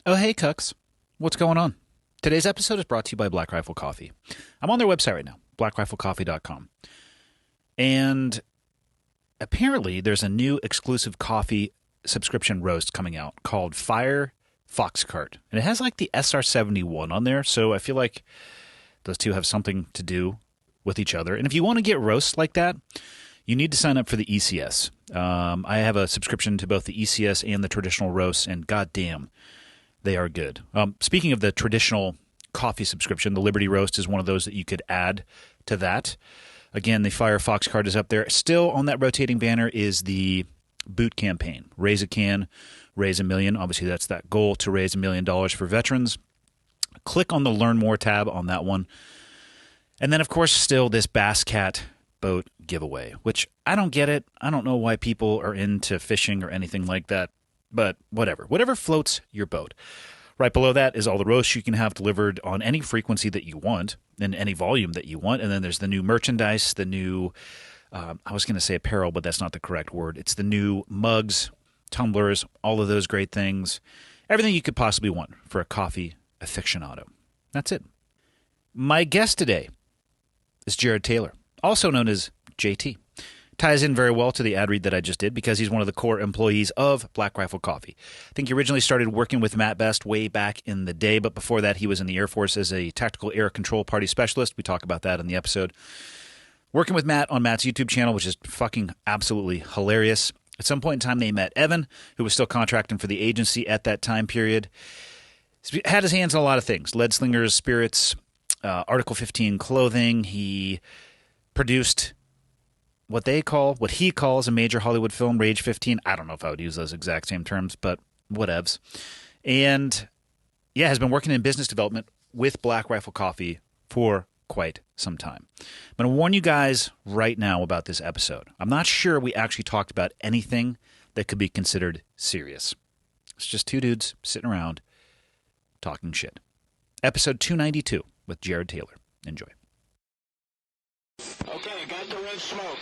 Oh, hey, Cucks. What's going on? Today's episode is brought to you by Black Rifle Coffee. I'm on their website right now, blackriflecoffee.com. And apparently there's a new exclusive coffee subscription roast coming out called Fire Foxcart. And it has like the SR71 on there, so I feel like those two have something to do with each other. And if you want to get roasts like that, you need to sign up for the ECS. I have a subscription to both the ECS and the traditional roasts, and goddamn, they are good. Speaking of the traditional coffee subscription, the Liberty Roast is one of those that you could add to that. Again, the Fire Fox card is up there. Still on that rotating banner is the boot campaign. Raise a can, raise $1 million. Obviously, that's that goal to raise $1 million for veterans. Click on the Learn More tab on that one. And then, of course, still this Bass Cat boat giveaway, which I don't get it. I don't know why people are into fishing or anything like that. But whatever. Whatever floats your boat. Right below that is all the roasts you can have delivered on any frequency that you want and any volume that you want. And then there's the new merchandise, the new, I was going to say apparel, but that's not the correct word. It's the new mugs, tumblers, all of those great things. Everything you could possibly want for a coffee aficionado. That's it. My guest today is Jared Taylor, also known as JT. Ties in very well to the ad read that I just did because he's one of the core employees of Black Rifle Coffee. I think he originally started working with Matt Best way back in the day, but before that he was in the Air Force as a tactical air control party specialist. We talk about that in the episode. Working with Matt on Matt's YouTube channel, which is fucking absolutely hilarious. At some point in time they met Evan, who was still contracting for the agency at that time period. He had his hands on a lot of things. Leadslingers Spirits, Article 15 clothing. He produced what he calls a major Hollywood film, Rage 15. I don't know if I would use those exact same terms, but whatevs. And yeah, has been working in business development with Black Rifle Coffee for quite some time. I'm going to warn you guys right now about this episode. I'm not sure we actually talked about anything that could be considered serious. It's just two dudes sitting around talking shit. Episode 292 with Jared Taylor. Enjoy. Okay, got the red smoke.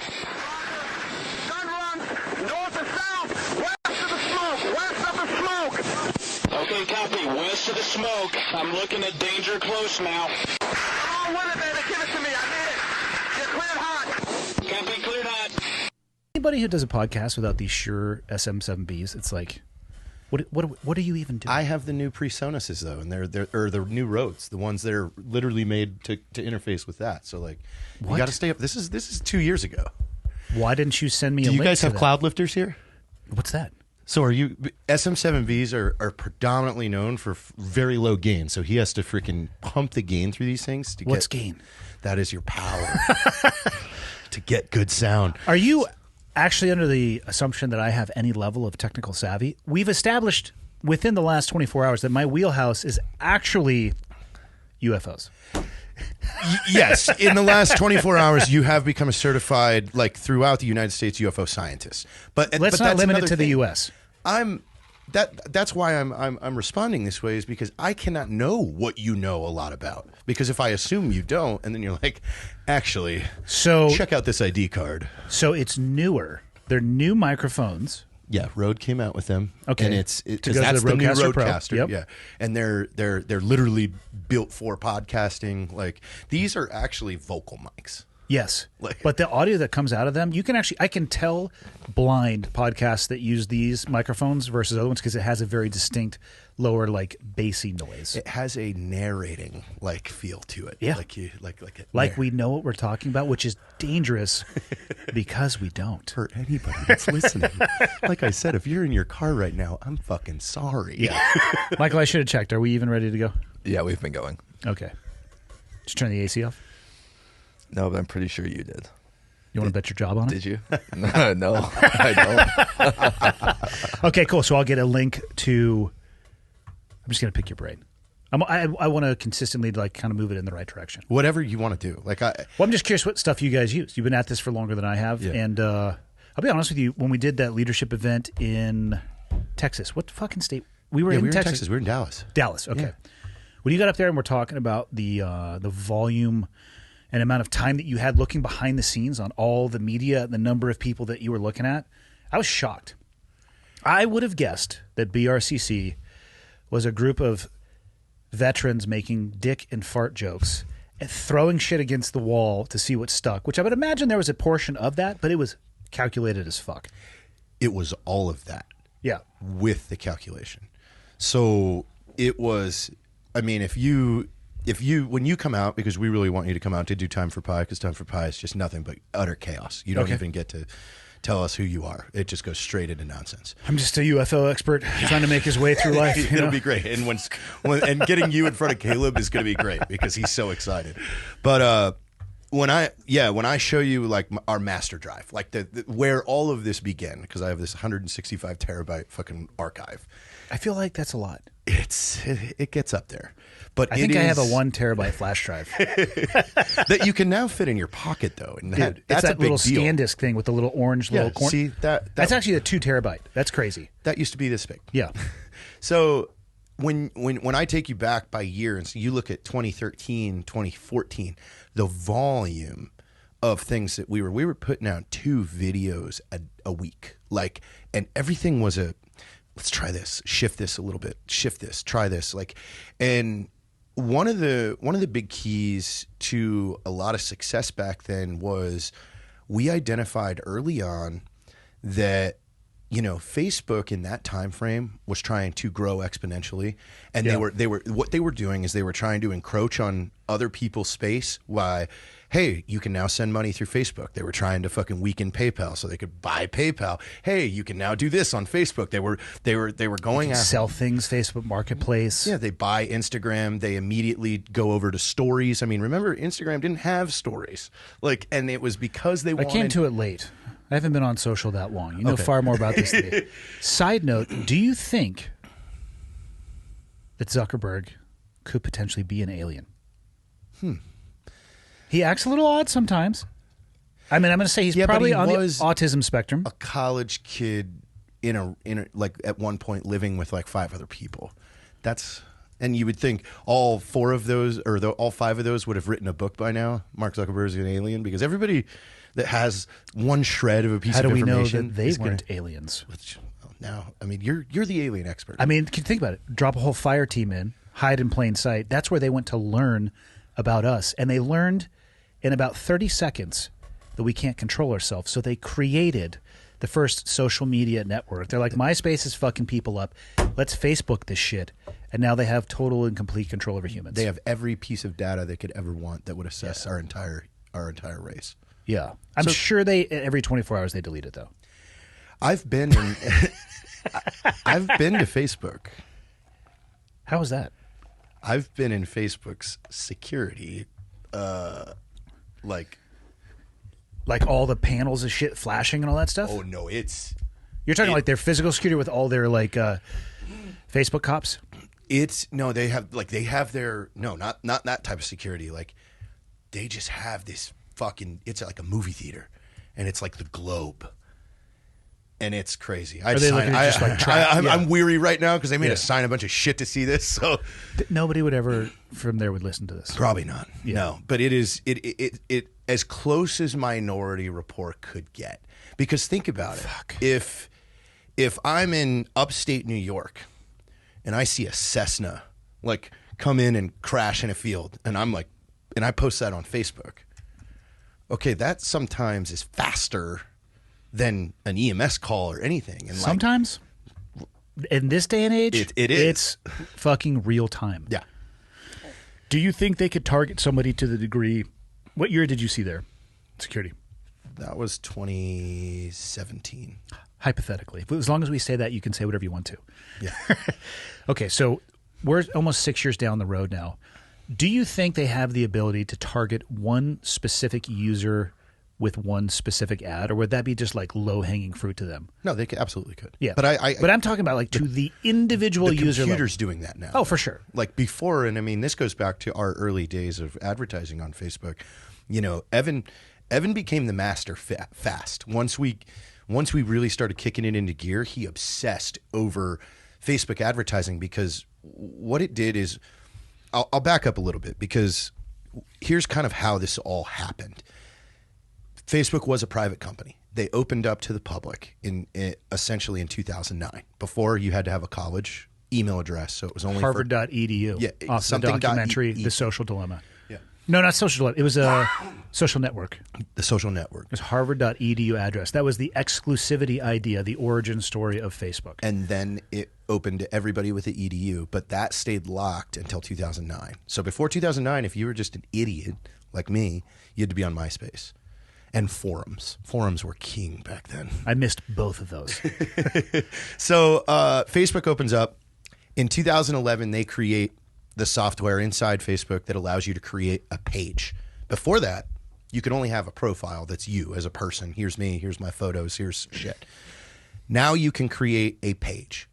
Gun run, north and south, west of the smoke, west of the smoke. Okay, copy, west of the smoke. I'm looking at danger close now. Come on with it, baby, give it to me, I need it. You're cleared hot. Copy, cleared hot. Anybody who does a podcast without these Shure SM7Bs, it's like, what are you even doing? I have the new PreSonuses though, and they're the new Rhodes, the ones that are literally made to interface with that. So like, you got to stay up. This is 2 years ago. Why didn't you send me a link? Do you guys have that? cloud lifters here? What's that? So are you? SM7Bs are predominantly known for very low gain. So he has to freaking pump the gain through these things to What's get gain? That is your power to get good sound. Are you actually under the assumption that I have any level of technical savvy? We've established within the last 24 hours that my wheelhouse is actually UFOs. Yes, in the last 24 hours, you have become a certified, like throughout the United States, UFO scientist. But let's not limit it to the U.S. That's why I'm responding this way, is because I cannot know what you know a lot about. Because if I assume you don't, and then you're like, actually, so check out this ID card. So it's newer. They're new microphones. Yeah, Rode came out with them. Okay, and because that's the new Rodecaster Pro. Rodecaster. Yep. Yeah, and they're literally built for podcasting. Like, these are actually vocal mics. Yes, but the audio that comes out of them, I can tell blind podcasts that use these microphones versus other ones because it has a very distinct lower, like, bassy noise. It has a narrating like feel to it. Yeah, like we know what we're talking about, which is dangerous because we don't. For anybody that's listening, like I said, if you're in your car right now, I'm fucking sorry. Yeah, Michael, I should have checked. Are we even ready to go? Yeah, we've been going. Okay, just turn the AC off. No, but I'm pretty sure you did. You want to bet your job on it? Did you? No, I don't. Okay, cool. So I'll get a link to. I'm just going to pick your brain. I want to consistently kind of move it in the right direction. Whatever you want to do. Well, I'm just curious what stuff you guys use. You've been at this for longer than I have, yeah. And I'll be honest with you. When we did that leadership event in Texas, what fucking state? We were in Texas. We were in Dallas. Dallas. Okay. Yeah. When you got up there and we're talking about the volume and amount of time that you had looking behind the scenes on all the media, the number of people that you were looking at, I was shocked. I would have guessed that BRCC was a group of veterans making dick and fart jokes and throwing shit against the wall to see what stuck, which I would imagine there was a portion of that, but it was calculated as fuck. It was all of that. Yeah. With the calculation. So it was, I mean, if you when you come out, because we really want you to come out to do Time for Pie, because Time for Pie is just nothing but utter chaos. You don't even get to tell us who you are. It just goes straight into nonsense. I'm just a UFO expert trying to make his way through life. It'll be great. And and getting you in front of Caleb is going to be great because he's so excited. But when I show you like our master drive, like the where all of this began, because I have this 165 terabyte fucking archive. I feel like that's a lot. It gets up there. But I think I have a 1 terabyte flash drive that you can now fit in your pocket, though. And Dude, that's it's that a big little deal. ScanDisk thing with the little orange little corner. See that's actually a 2 terabyte. That's crazy. That used to be this big. Yeah. So when I take you back by year and so you look at 2013, 2014, the volume of things that we were putting out 2 videos a week, like, and everything was let's try this, shift this a little bit, shift this, try this, like, and one of the big keys to a lot of success back then was we identified early on that, you know, Facebook in that time frame was trying to grow exponentially, and they were what they were doing is they were trying to encroach on other people's space. Why? Hey, you can now send money through Facebook. They were trying to fucking weaken PayPal so they could buy PayPal. Hey, you can now do this on Facebook. They were going after sell things, Facebook Marketplace. Yeah, they buy Instagram. They immediately go over to stories. I mean, remember Instagram didn't have stories. Like, and it was because they wanted. I came to it late. I haven't been on social that long. You know far more about this than me. Side note, do you think that Zuckerberg could potentially be an alien? He acts a little odd sometimes. I mean, I'm going to say he's probably on the autism spectrum. A college kid in a like at one point living with like 5 other people. And you would think all 4 of those or all 5 of those would have written a book by now. Mark Zuckerberg is an alien because everybody that has one shred of a piece of information. How do we know that they weren't aliens? Now, I mean, you're the alien expert. I mean, think about it. Drop a whole fire team in, hide in plain sight. That's where they went to learn about us, and they learned in about 30 seconds that we can't control ourselves. So they created the first social media network. They're like, MySpace is fucking people up. Let's Facebook this shit. And now they have total and complete control over humans. They have every piece of data they could ever want that would assess our entire race. Yeah. I'm sure every 24 hours they delete it, though. I've been I've been to Facebook. How was that? I've been in Facebook's security, like all the panels of shit flashing and all that stuff? Oh no, you're talking like their physical security with all their like Facebook cops? They have their not that type of security. Like they just have this fucking, it's like a movie theater, and it's like the Globe. And it's crazy. I'm weary right now because they made us sign a bunch of shit to see this. So nobody would ever from there would listen to this. Probably not. Yeah. No, but it is it as close as Minority Report could get. Because think about it. If I'm in upstate New York and I see a Cessna like come in and crash in a field, and I'm like, and I post that on Facebook. Okay, that sometimes is faster than an EMS call or anything. And sometimes, in this day and age, it is. It's fucking real time. Yeah. Do you think they could target somebody to the degree? What year did you see their security? That was 2017. Hypothetically. As long as we say that, you can say whatever you want to. Yeah. Okay, so we're almost 6 years down the road now. Do you think they have the ability to target one specific user with one specific ad, or would that be just like low-hanging fruit to them? No, they absolutely could. Yeah, but I'm talking about like to the individual user. The computer's doing that now. Oh, for sure. Like before, and I mean, this goes back to our early days of advertising on Facebook. You know, Evan became the master fast. Once we really started kicking it into gear, he obsessed over Facebook advertising because what it did is, I'll back up a little bit because here's kind of how this all happened. Facebook was a private company. They opened up to the public essentially in 2009. Before, you had to have a college email address. So it was only Harvard.edu. Yeah, off the something documentary, .e. The Social Dilemma. Yeah. No, not Social Dilemma. It was a Social Network. The Social Network. It was Harvard.edu address. That was the exclusivity idea, the origin story of Facebook. And then it opened to everybody with the edu, but that stayed locked until 2009. So before 2009, if you were just an idiot like me, you had to be on MySpace. And forums. Forums were king back then. I missed both of those. So Facebook opens up. In 2011, they create the software inside Facebook that allows you to create a page. Before that, you could only have a profile that's you as a person. Here's me, here's my photos, here's shit. Now you can create a page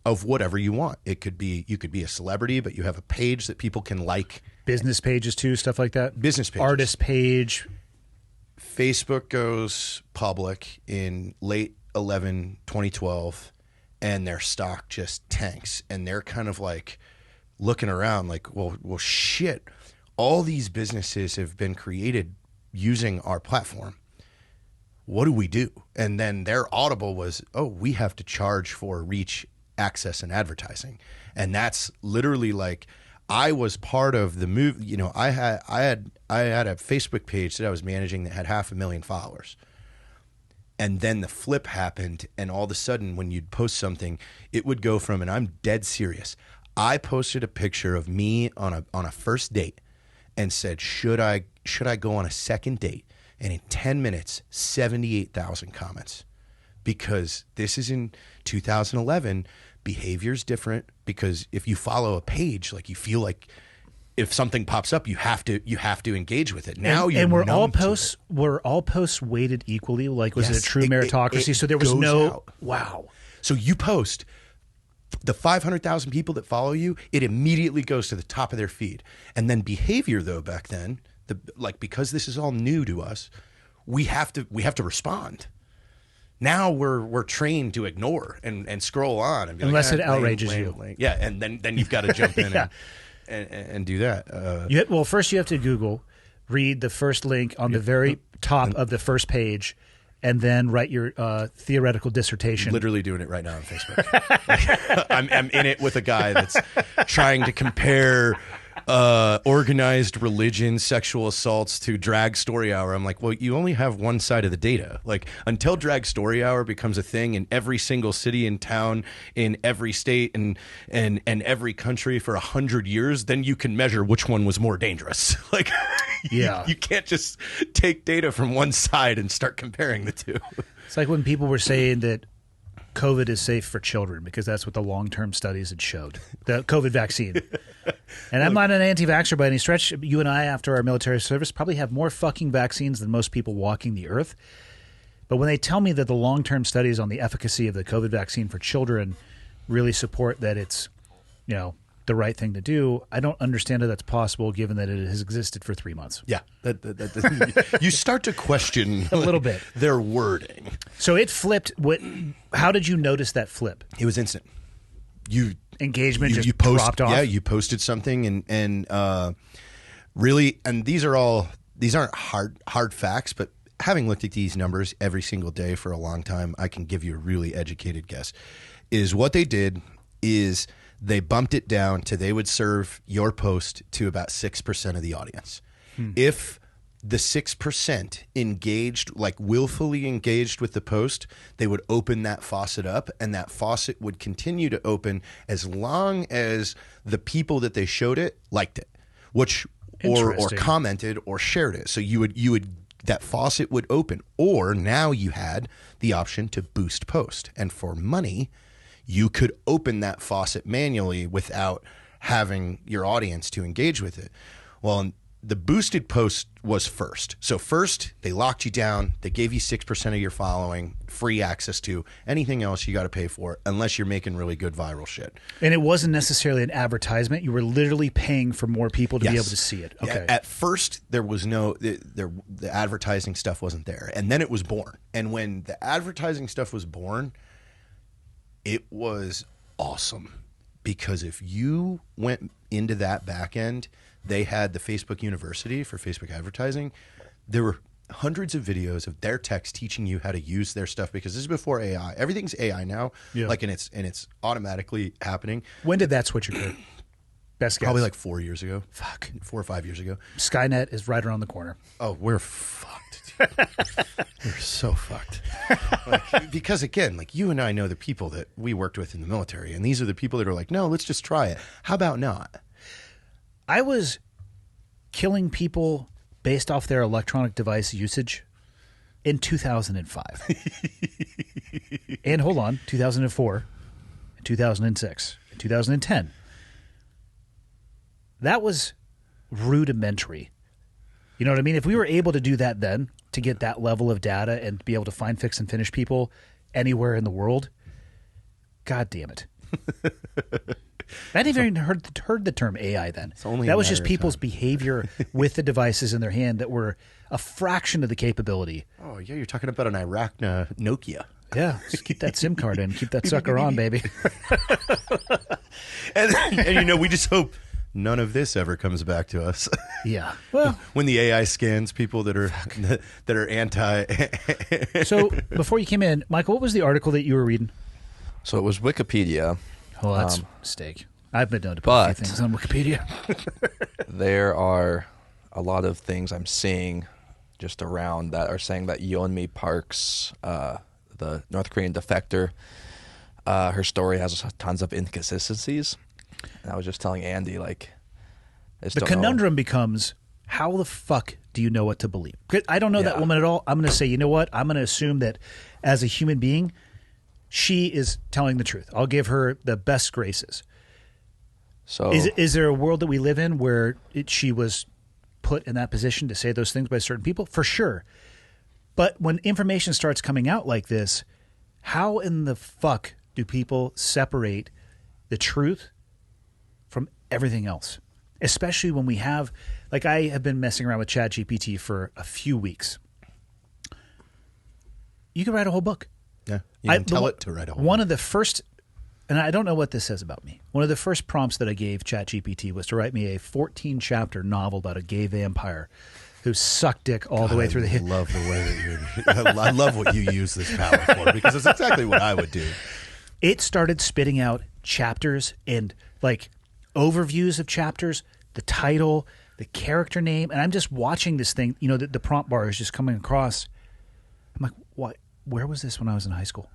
of whatever you want. You could be a celebrity, but you have a page that people can like. Business pages too, stuff like that? Business pages. Artist page. Facebook goes public in late 2012, and their stock just tanks. And they're kind of like looking around like, well, shit. All these businesses have been created using our platform. What do we do? And then their audible was, oh, we have to charge for reach, access, and advertising. And that's literally like, I was part of the move. You know, I had a Facebook page that I was managing that had 500,000 followers. And then the flip happened, and all of a sudden when you'd post something, it would go from, and I'm dead serious, I posted a picture of me on a first date and said, should I go on a second date? And in 10 minutes, 78,000 comments. Because this is in 2011, behavior's different, because if you follow a page, like you feel like if something pops up, you have to engage with it. Now and were all posts weighted equally? Like, was it a true meritocracy? So there was no out. Wow. So you post the 500,000 people that follow you, it immediately goes to the top of their feed. And then behavior, though, back then, because this is all new to us, we have to respond. Now we're trained to ignore and scroll on and be unless like, it outrages you. Lame. Yeah, and then you've got to jump in Yeah. and do that. Well, first you have to Google, read the first link on the very top of the first page, and then write your theoretical dissertation. Literally doing it right now on Facebook. I'm in it with a guy that's trying to compare organized religion, sexual assaults to Drag Story Hour. I'm like, well, you only have one side of the data. Like, until Drag Story Hour becomes a thing in every single city and town, in every state and every country for 100 years, then you can measure which one was more dangerous. Like, Yeah. you can't just take data from one side and start comparing the two. It's like when people were saying that COVID is safe for children because that's what the long-term studies had showed, the COVID vaccine. And I'm not an anti-vaxxer by any stretch. You and I, after our military service, probably have more fucking vaccines than most people walking the earth. But when they tell me that the long-term studies on the efficacy of the COVID vaccine for children really support that it's, the right thing to do, I don't understand how that's possible given that it has existed for 3 months. Yeah, you start to question A little bit. their wording. So it flipped. How did you notice that flip? It was instant. Engagement just dropped dropped off? Yeah, you posted something and really, and these aren't hard facts, but having looked at these numbers every single day for a long time, I can give you a really educated guess. Is what they did is they bumped it down to they would serve your post to about 6% of the audience. If the 6% engaged, like willfully engaged with the post, they would open that faucet up, and that faucet would continue to open as long as the people that they showed it liked it, or commented or shared it. So you would that faucet would open, or now you had the option to boost post, and for money, you could open that faucet manually without having your audience to engage with it. Well, the boosted post was first. So first, they locked you down. They gave you 6% of your following, free access to. Anything else you got to pay for, unless you're making really good viral shit. And it wasn't necessarily an advertisement. You were literally paying for more people to be able to see it. Okay. Yeah, at first, there was the advertising stuff wasn't there. And then it was born. And when the advertising stuff was born, it was awesome, because if you went into that back end, they had the Facebook University for Facebook advertising. There were hundreds of videos of their techs teaching you how to use their stuff, because this is before AI. Everything's AI now, like, and it's automatically happening. When did that switch occur? Best guess. Probably like 4 years ago. Fuck. 4 or 5 years ago. Skynet is right around the corner. Oh, we're fucked. We're so fucked. Like, because again, like, you and I know the people that we worked with in the military, and these are the people that are like, no, let's just try it. How about not? I was killing people based off their electronic device usage in 2005. And hold on, 2004, 2006, 2010. That was rudimentary. You know what I mean? If we were able to do that then, to get that level of data and be able to find, fix, and finish people anywhere in the world, God damn it. I hadn't even heard the term AI then. That was just people's behavior with the devices in their hand that were a fraction of the capability. Oh, yeah, you're talking about an Iraq Nokia. Yeah, just keep that SIM card in. Keep that sucker on, baby. and you know, we just hope none of this ever comes back to us. Yeah. Well, when the AI scans people that are anti. So before you came in, Michael, what was the article that you were reading? So it was Wikipedia. Well, that's a mistake. I've been known to put a few things on Wikipedia. There are a lot of things I'm seeing just around that are saying that Yeonmi Park's, the North Korean defector, her story has tons of inconsistencies. And I was just telling Andy, like, the conundrum becomes, how the fuck do you know what to believe? I don't know that woman at all. I'm going to say, you know what? I'm going to assume that as a human being, she is telling the truth. I'll give her the best graces. So, is there a world that we live in where she was put in that position to say those things by certain people? For sure. But when information starts coming out like this, how in the fuck do people separate the truth from everything else? Especially when we have, like, I have been messing around with ChatGPT for a few weeks. You can write a whole book. Yeah, you can tell it to write a whole One of the first, and I don't know what this says about me, one of the first prompts that I gave ChatGPT was to write me a 14-chapter novel about a gay vampire who sucked dick all the way through the I love the way that you're. I love what you use this power for, because it's exactly what I would do. It started spitting out chapters and, like, overviews of chapters, the title, the character name, and I'm just watching this thing. You know, the prompt bar is just coming across. I'm like, what? Where was this when I was in high school?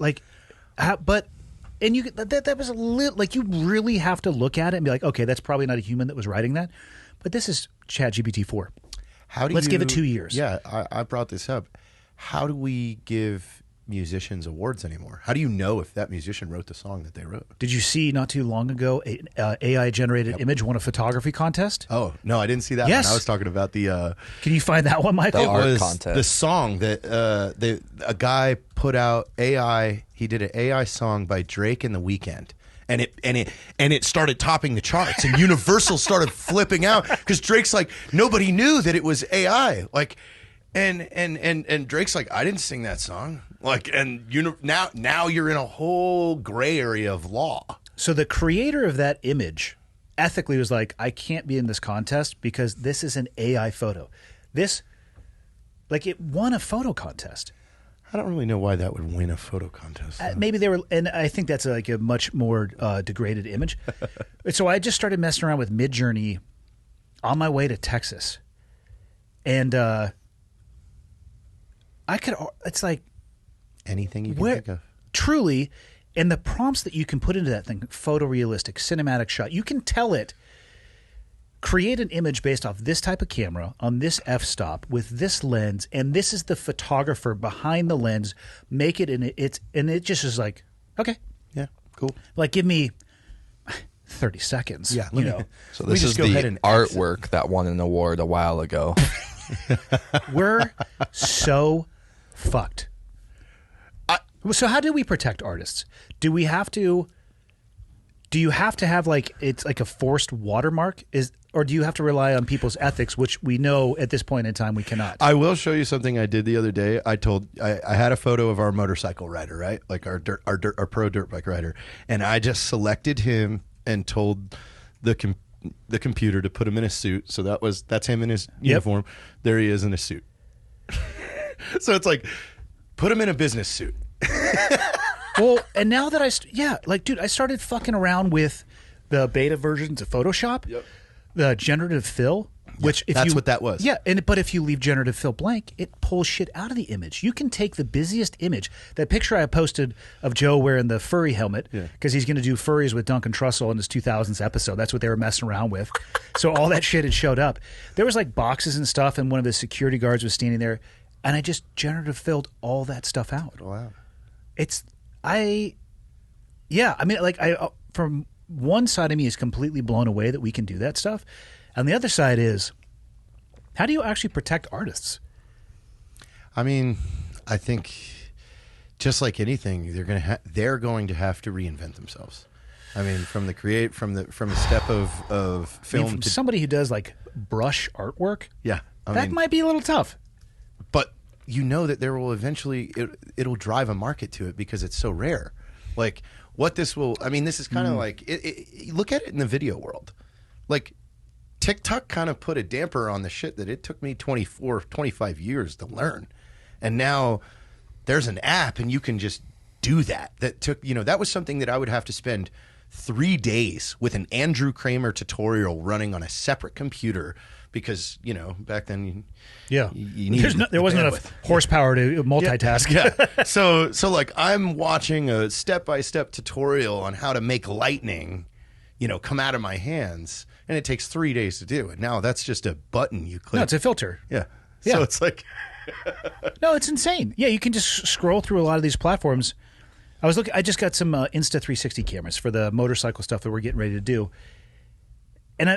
Like, but, and you that was a little, like, you really have to look at it and be like, okay, that's probably not a human that was writing that, but this is ChatGPT 4. Let's give it 2 years. Yeah, I brought this up. How do we give musicians awards anymore? How do you know if that musician wrote the song that they wrote? Did you see not too long ago an AI-generated image won a photography contest? Oh, no, I didn't see that Yes. one. I was talking about the... Can you find that one, Michael? The art was contest. the song that a guy put out AI. He did an AI song by Drake and The Weeknd. And it started topping the charts, and Universal started flipping out because Drake's like, nobody knew that it was AI. Like, and Drake's like, I didn't sing that song. Like, and now you're in a whole gray area of law. So the creator of that image ethically was like, I can't be in this contest because this is an AI photo. This, like, it won a photo contest. I don't really know why that would win a photo contest. Maybe they were, and I think that's like a much more degraded image. So I just started messing around with Midjourney on my way to Texas, and it's like Anything you can think of. Truly, and the prompts that you can put into that thing, photorealistic, cinematic shot, you can tell it, create an image based off this type of camera on this f-stop with this lens, and this is the photographer behind the lens. Make it, and it just is like, okay, Yeah, cool. like, give me 30 seconds. Yeah, you know, So this is the artwork that won an award a while ago. we're so fucked. So how do we protect artists? Do you have to have, like, it's like a forced watermark, or do you have to rely on people's ethics, which we know at this point in time we cannot? I will show you something I did the other day. I had a photo of our motorcycle rider, right? Like our pro dirt bike rider. And I just selected him and told the the computer to put him in a suit. So that's him in his uniform. There he is in a suit. So it's like, put him in a business suit. Well, and now that dude, I started fucking around with the beta versions of Photoshop, the generative fill, which that's what that was. Yeah, but if you leave generative fill blank, it pulls shit out of the image. You can take the busiest image. That picture I posted of Joe wearing the furry helmet, because he's going to do furries with Duncan Trussell in his 2000s episode. That's what they were messing around with. So all that shit had showed up. There was like boxes and stuff, and one of the security guards was standing there, and I just generative filled all that stuff out. Wow. From one side of me is completely blown away that we can do that stuff. And the other side is, how do you actually protect artists? I mean, I think just like anything, they're going to have to reinvent themselves. I mean, from a step of film from to somebody who does like brush artwork. Yeah. That might be a little tough. But you know that there will eventually it'll drive a market to it because it's so rare. Like what this will, I mean, this is kind of like look at it in the video world. Like TikTok kind of put a damper on the shit that it took me 25 years to learn. And now there's an app and you can just do that. That was something that I would have to spend 3 days with an Andrew Kramer tutorial running on a separate computer because, back then you needed there wasn't enough horsepower to multitask. Yeah. So like I'm watching a step-by-step tutorial on how to make lightning, come out of my hands, and it takes 3 days to do it. Now that's just a button you click. No, it's a filter. Yeah. Yeah. So it's like no, it's insane. Yeah, you can just scroll through a lot of these platforms. I just got some Insta360 cameras for the motorcycle stuff that we're getting ready to do. And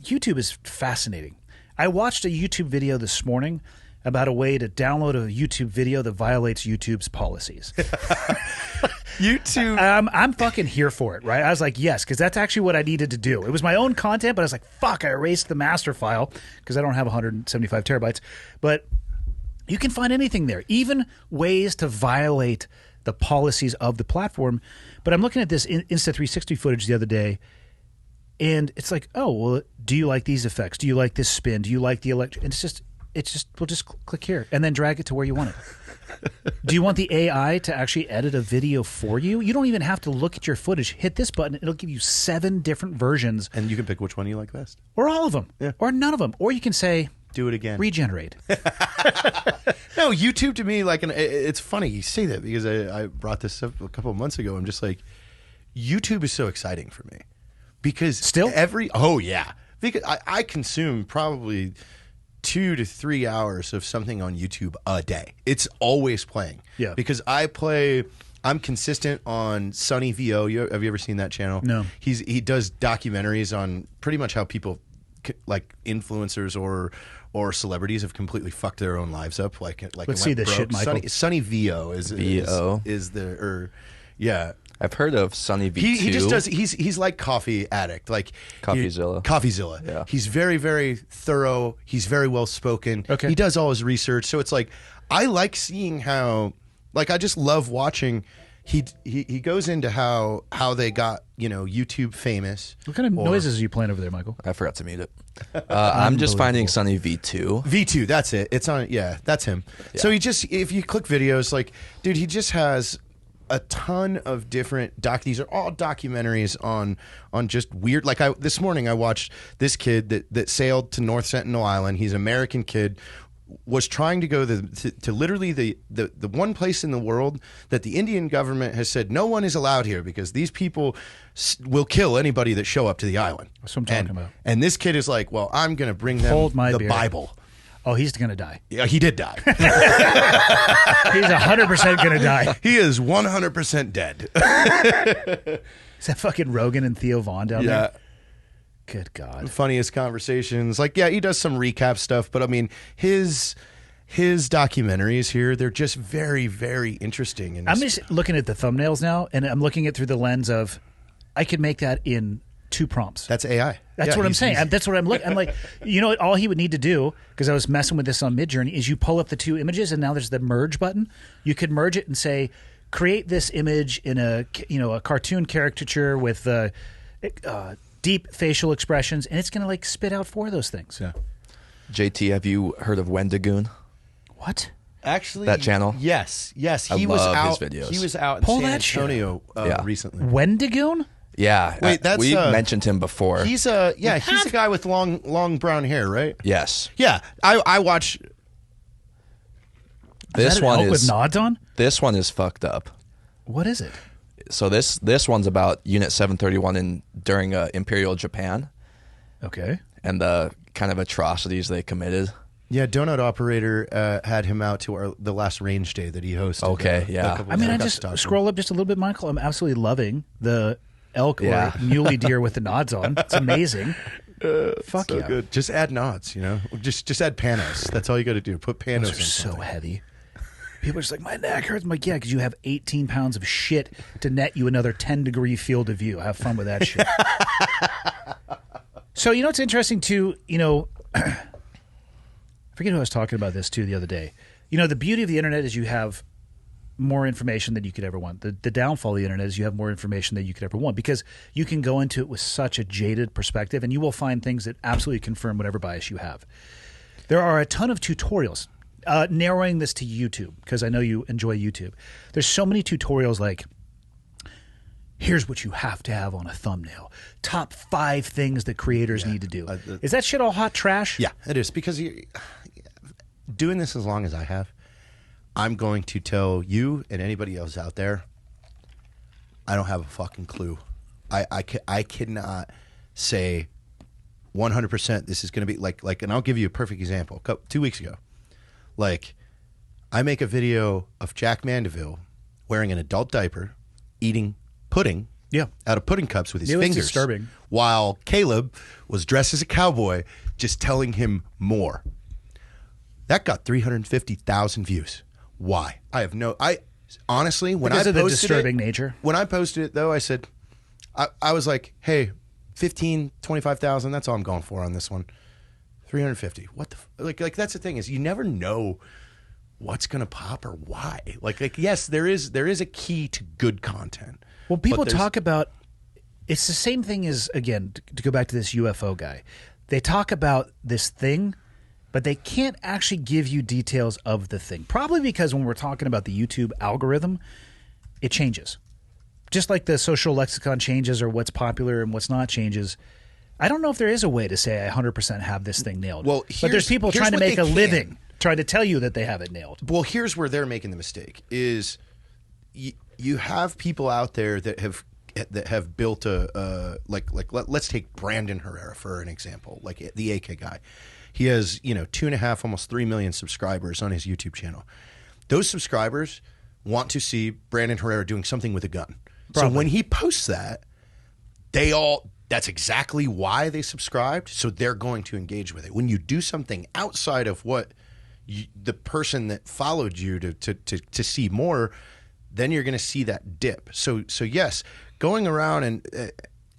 YouTube is fascinating. I watched a YouTube video this morning about a way to download a YouTube video that violates YouTube's policies. YouTube. I'm fucking here for it, right? I was like, yes, because that's actually what I needed to do. It was my own content, but I was like, fuck, I erased the master file because I don't have 175 terabytes. But you can find anything there, even ways to violate the policies of the platform. But I'm looking at this Insta360 footage the other day, and it's like, oh, well, do you like these effects? Do you like this spin? Do you like the electric? It's just, we'll just click here and then drag it to where you want it. Do you want the AI to actually edit a video for you? You don't even have to look at your footage. Hit this button. It'll give you 7 different versions. And you can pick which one you like best. Or all of them. Yeah. Or none of them. Or you can say, do it again. Regenerate. No, YouTube to me, it's funny you say that because I brought this up a couple of months ago. I'm just like, YouTube is so exciting for me because still because I consume probably 2 to 3 hours of something on YouTube a day. It's always playing. Yeah. Because I'm consistent on Sunny VO. Have you ever seen that channel? No. He does documentaries on pretty much how people like influencers or celebrities have completely fucked their own lives up. Let's see this shit, Michael. Sunny VO is yeah. I've heard of Sunny V2. He just does. He's like coffee addict, like Coffeezilla. Coffeezilla. Yeah. He's very, very thorough. He's very well spoken. Okay. He does all his research. So it's like I like seeing how. Like I just love watching. He goes into how they got YouTube famous. What kind of noises are you playing over there, Michael? I forgot to mute it. I'm just finding Sunny V2. V2, that's it. It's on. Yeah, that's him. Yeah. So if you click videos, like, dude, he just has a ton of different these are all documentaries on just weird. Like this morning I watched this kid that sailed to North Sentinel Island. He's an American kid, was trying to go to literally the one place in the world that the Indian government has said no one is allowed here because these people will kill anybody that show up to the island. That's what I'm talking about. And this kid is like, well, I'm going to bring them the Bible. Oh, he's going to die. Yeah, he did die. He's 100% going to die. He is 100% dead. Is that fucking Rogan and Theo Vaughn down there? Yeah. Good God. Funniest conversations. Like, yeah, he does some recap stuff, but I mean, his documentaries here, they're just very, very interesting. And I'm just looking at the thumbnails now, and I'm looking at through the lens of, I could make that in 2 prompts. That's AI. That's what I'm saying. That's what I'm looking. I'm like, what? All he would need to do, because I was messing with this on Midjourney, is you pull up the 2 images, and now there's the merge button. You could merge it and say, create this image in a cartoon caricature with deep facial expressions, and it's going to like spit out 4 of those things. Yeah. JT, have you heard of Wendigoon? What? Actually, That channel? Yes. I He was love out. his videos. He was out in Pull San that shit. Antonio Yeah. recently. Wendigoon? Yeah. Wait, that's, we mentioned him before. He's a guy with long brown hair, right? yes. Yeah, I watch. This Is that an one elk with is nods on? this one is fucked up. What is it? So this one's about Unit 731 during Imperial Japan Okay. and the kind of atrocities they committed. Yeah, Donut Operator had him out to the last range day that he hosted. Okay, yeah. a couple I mean, I got just to talk to him. scroll up just a little bit, Michael. I'm absolutely loving the elk Yeah. or muley deer with the nods on. It's amazing. Fuck So yeah. good. Just add nods, Just add panos. That's all you got to do. Put panos Those are in so something. heavy. People are just like, my neck hurts. I'm like, yeah, because you have 18 pounds of shit to net you another 10-degree field of view. Have fun with that shit. So, it's interesting, too, I forget who I was talking about this, too, the other day. The beauty of the internet is you have more information than you could ever want. The downfall of the internet is you have more information than you could ever want because you can go into it with such a jaded perspective and you will find things that absolutely confirm whatever bias you have. There are a ton of tutorials. Narrowing this to YouTube, because I know you enjoy YouTube. There's so many tutorials like, here's what you have to have on a thumbnail. Top 5 things that creators need to do. Is that shit all hot trash? Yeah, it is. Because doing this as long as I have, I'm going to tell you and anybody else out there, I don't have a fucking clue. I cannot say 100% this is going to be like, and I'll give you a perfect example. 2 weeks ago, I make a video of Jack Mandeville wearing an adult diaper, eating pudding out of pudding cups with his It was fingers. disturbing. While Caleb was dressed as a cowboy, just telling him more. That got 350,000 views. Why? Honestly, when Because I of the posted disturbing it, nature. When I posted it, though, I said, I was like, hey, 15, 25,000, that's all I'm going for on this one. 350. What the like that's the thing is you never know what's going to pop or why. Yes, there is a key to good content. Well, people talk about it's the same thing as, again, to go back to this UFO guy. They talk about this thing, but they can't actually give you details of the thing. Probably because when we're talking about the YouTube algorithm, it changes. Just like the social lexicon changes or what's popular and what's not changes. I don't know if there is a way to say I 100% have this thing nailed. Well, but there's people trying to what make they a can. living, trying to tell you that they have it nailed. Well, here's where they're making the mistake is you have people out there that have built let's take Brandon Herrera for an example, like the AK guy. He has 2.5, almost 3 million subscribers on his YouTube channel. Those subscribers want to see Brandon Herrera doing something with a gun. Probably. So when he posts that, that's exactly why they subscribed. So they're going to engage with it. When you do something outside of what the person that followed you to see more, then you're going to see that dip. So yes, going around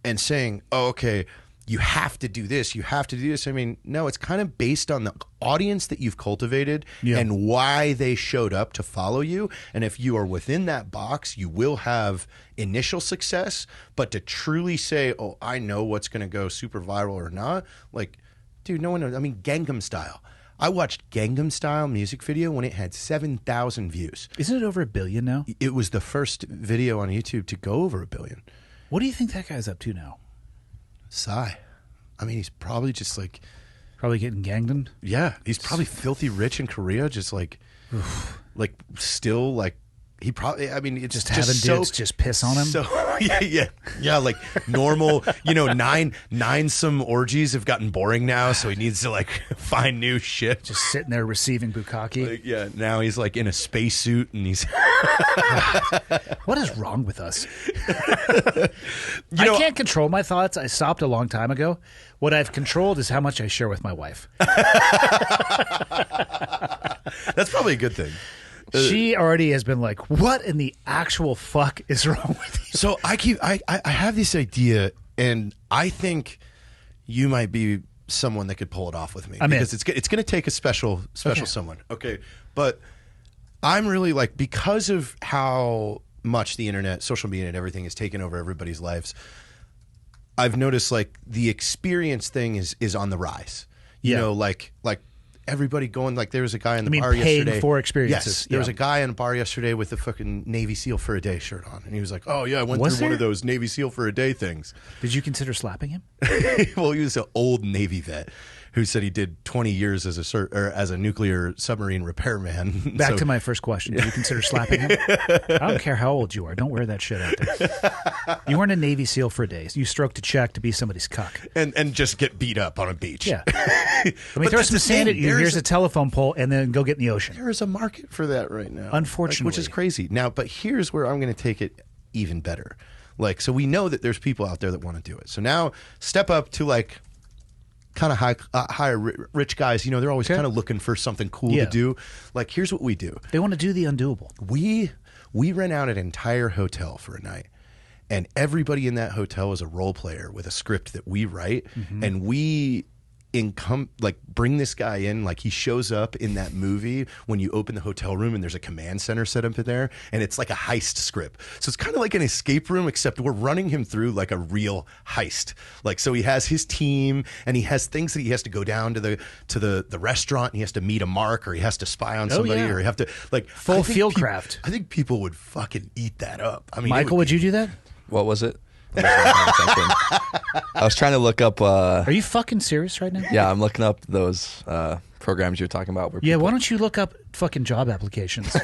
and saying, oh, okay, you have to do this, you have to do this. I mean, no, it's kind of based on the audience that you've cultivated and why they showed up to follow you. And if you are within that box, you will have initial success. But to truly say, oh, I know what's going to go super viral or not, dude, no one knows. I mean, Gangnam Style. I watched Gangnam Style music video when it had 7,000 views. Isn't it over 1 billion now? It was the first video on YouTube to go over 1 billion. What do you think that guy's up to now? Psy. I mean, he's probably just Probably getting ganged. yeah, he's probably filthy rich in Korea, just still he probably, I mean, it's Just just having so, dudes just piss on him? So yeah, like normal, nine some orgies have gotten boring now, so he needs to find new shit. Just sitting there receiving bukkake. Now he's in a spacesuit and he's What is wrong with us? I can't control my thoughts. I stopped a long time ago. What I've controlled is how much I share with my wife. that's probably a good thing. She already has been like, what in the actual fuck is wrong with you? So I have this idea, and I think you might be someone that could pull it off with me. Because it's going to take a special someone. Okay. But I'm really because of how much the internet, social media and everything has taken over everybody's lives, I've noticed like the experience thing is on the rise. You Yeah. know, like everybody going, like there was a guy in the I mean, bar paying yesterday. for experiences. Yes, there was Yeah. a guy in a bar yesterday with a fucking Navy SEAL for a day shirt on, and he was like, "Oh yeah, I went Was through one there? of those Navy SEAL for a day things." Did you consider slapping him? Well, he was an old Navy vet who said he did 20 years as a nuclear submarine repairman. Back So- to my first question. Did you consider slapping him? I don't care how old you are. Don't wear that shit out there. You weren't a Navy SEAL for days. You stroked a check to be somebody's cuck. and just get beat up on a beach. Yeah. I mean, But throw that's some the sand thing. at you. Here's a telephone pole, and then go get in the ocean. There is a market for that right now. Unfortunately. Which is crazy. Now, but here's where I'm going to take it even better. Like, so we know that there's people out there that want to do it. So now step up to like kind of higher rich guys. You know, they're always Okay. kind of looking for something cool Yeah. to do. Like, here's what we do. They want to do the undoable. We rent out an entire hotel for a night, and everybody in that hotel is a role player with a script that we write, and we bring this guy in, like he shows up in that movie when you open the hotel room and there's a command center set up in there, and it's like a heist script. So it's kind of like an escape room, except we're running him through like a real heist. Like, so he has his team and he has things that he has to go down to the restaurant, and he has to meet a mark, or he has to spy on somebody, yeah. or he have to like Full I think field peop- craft. I think people would fucking eat that up. I mean, Michael, would you do that? What was it? I was trying to look up. Are you fucking serious right now? Yeah, I'm looking up those programs you're talking about. Where Yeah, people, why don't you look up fucking job applications? Are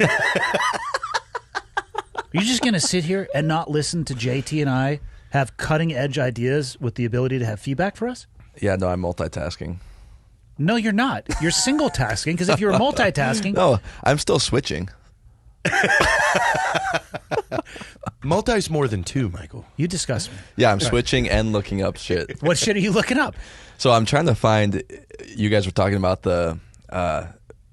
you just going to sit here and not listen to JT and I have cutting edge ideas with the ability to have feedback for us? Yeah, no, I'm multitasking. No, you're not. You're single tasking, because if you were multitasking, No, I'm still switching. Multi's more than two, Michael. you disgust me. Yeah, I'm switching and looking up shit. What shit are you looking up? So I'm trying to find. You guys were talking about the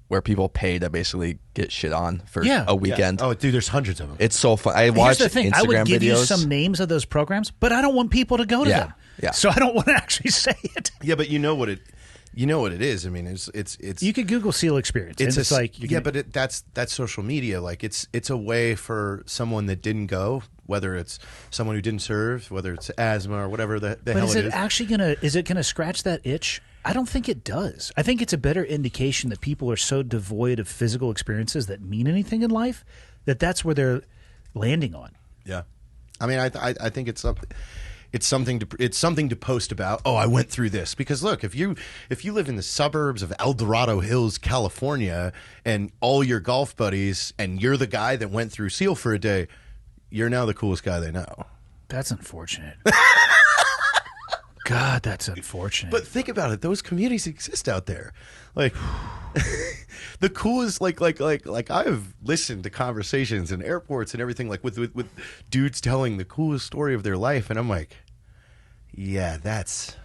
where people pay to basically get shit on for Yeah. a weekend. Oh, dude, there's hundreds of them. It's so fun. I Here's watch the thing. Instagram I would give videos. you some names of those programs, but I don't want people to go to Yeah, them. yeah. So I don't want to actually say it. Yeah, but you know what it is. I mean, it's You could Google SEAL experience. And it's like you yeah, can- but that's social media. Like it's a way for someone that didn't go, whether it's someone who didn't serve, whether it's asthma or whatever the But hell is it it is. actually gonna scratch that itch? I don't think it does. I think it's a better indication that people are so devoid of physical experiences that mean anything in life that's where they're landing on. Yeah, I mean, I think it's something. It's something to post about. Oh, I went through this, because look, if you live in the suburbs of El Dorado Hills, California, and all your golf buddies, and you're the guy that went through SEAL for a day, you're now the coolest guy they know. That's unfortunate. God, that's unfortunate. But think about it; those communities exist out there. Like the coolest, like I've listened to conversations in airports and everything, like with dudes telling the coolest story of their life, and I'm like, yeah, that's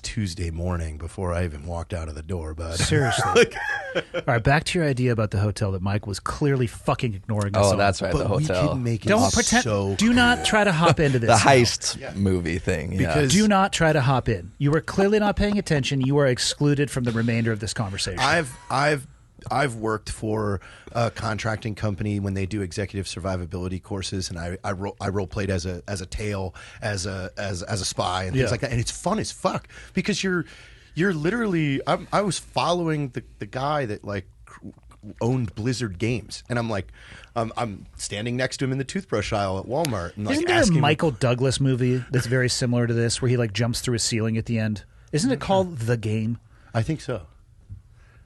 Tuesday morning before I even walked out of the door, bud. Seriously. All right, back to your idea about the hotel that Mike was clearly fucking ignoring us Oh, on. that's right. But The we hotel. can make it Don't pretend. so Do not try to hop into this. The now. heist movie thing. Yeah. Because- Do not try to hop in. You were clearly not paying attention. You are excluded from the remainder of this conversation. I've worked for a contracting company when they do executive survivability courses, and I role played as a tail, as a spy, and Yeah. things like that. And it's fun as fuck, because you're literally. I was following the guy that like owned Blizzard Games, and I'm like, I'm standing next to him in the toothbrush aisle at Walmart, and like Isn't there a asking him- Michael Douglas movie that's very similar to this, where he like jumps through a ceiling at the end? Isn't it called The Game? I think so.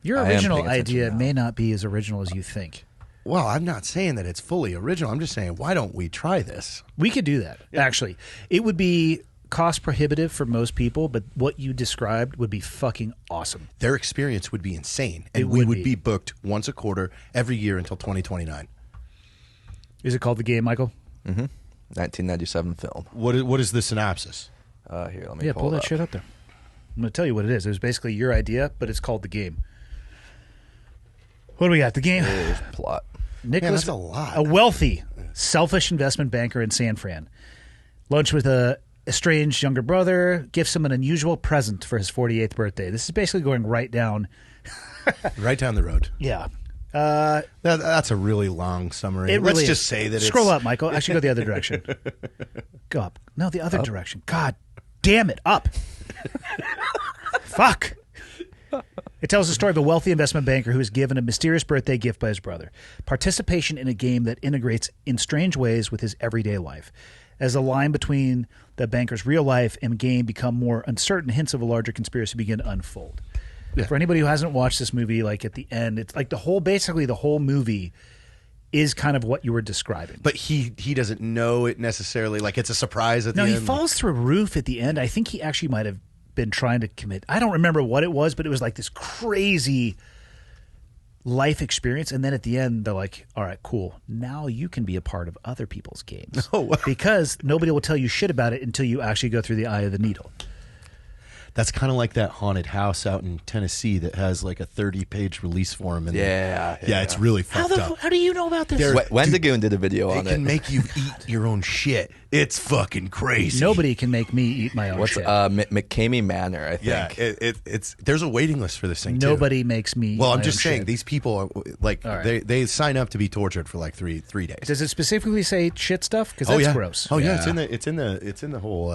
Your I am original paying attention idea now. may not be as original as you think. Well, I'm not saying that it's fully original. I'm just saying, why don't we try this? We could do that, actually. It would be cost prohibitive for most people, but what you described would be fucking awesome. Their experience would be insane, and It we would would be. be booked once a quarter every year until 2029. Is it called The Game, Michael? 1997 film. What is the synopsis? Here, let me Yeah, pull pull it that up. shit up there. I'm going to tell you what it is. It was basically your idea, but it's called The Game. What do we got? The Game. Here's plot. Nicholas, that's a lot. a wealthy, selfish investment banker in San Fran. Lunch with a estranged younger brother, gifts him an unusual present for his 48th birthday. This is basically going right down. Right down the road. Yeah. That's a really long summary. It really Let's is. just say that Scroll it's, up, Michael. Actually, go the other direction. Go up. No, the other direction. God. damn it, up. Fuck. It tells the story of a wealthy investment banker who is given a mysterious birthday gift by his brother. Participation in a game that integrates in strange ways with his everyday life. As the line between the banker's real life and game become more uncertain, hints of a larger conspiracy begin to unfold. Yeah. For anybody who hasn't watched this movie, like at the end, it's like basically the whole movie is kind of what you were describing. But he doesn't know it necessarily. Like it's a surprise at the end. No, he falls through a roof at the end. I think he actually might have been trying to commit. I don't remember what it was, but it was like this crazy life experience. And then at the end, they're like, all right, cool. Now you can be a part of other people's games. Because nobody will tell you shit about it until you actually go through the eye of the needle. That's kind of like that haunted house out in Tennessee that has like a 30-page release form. And yeah, it's really fucked up. How do you know about this? Wendigoon did a video on it. It can make you eat your own shit. It's fucking crazy. Nobody can make me eat my own shit. McCamey Manor, I think. Yeah, it's there's a waiting list for this thing, too. Nobody makes me eat Well, I'm my just own saying, shit. these people, are, like, they sign up to be tortured for like three days. Does it specifically say shit stuff? Because that's gross. Oh, yeah, it's in the whole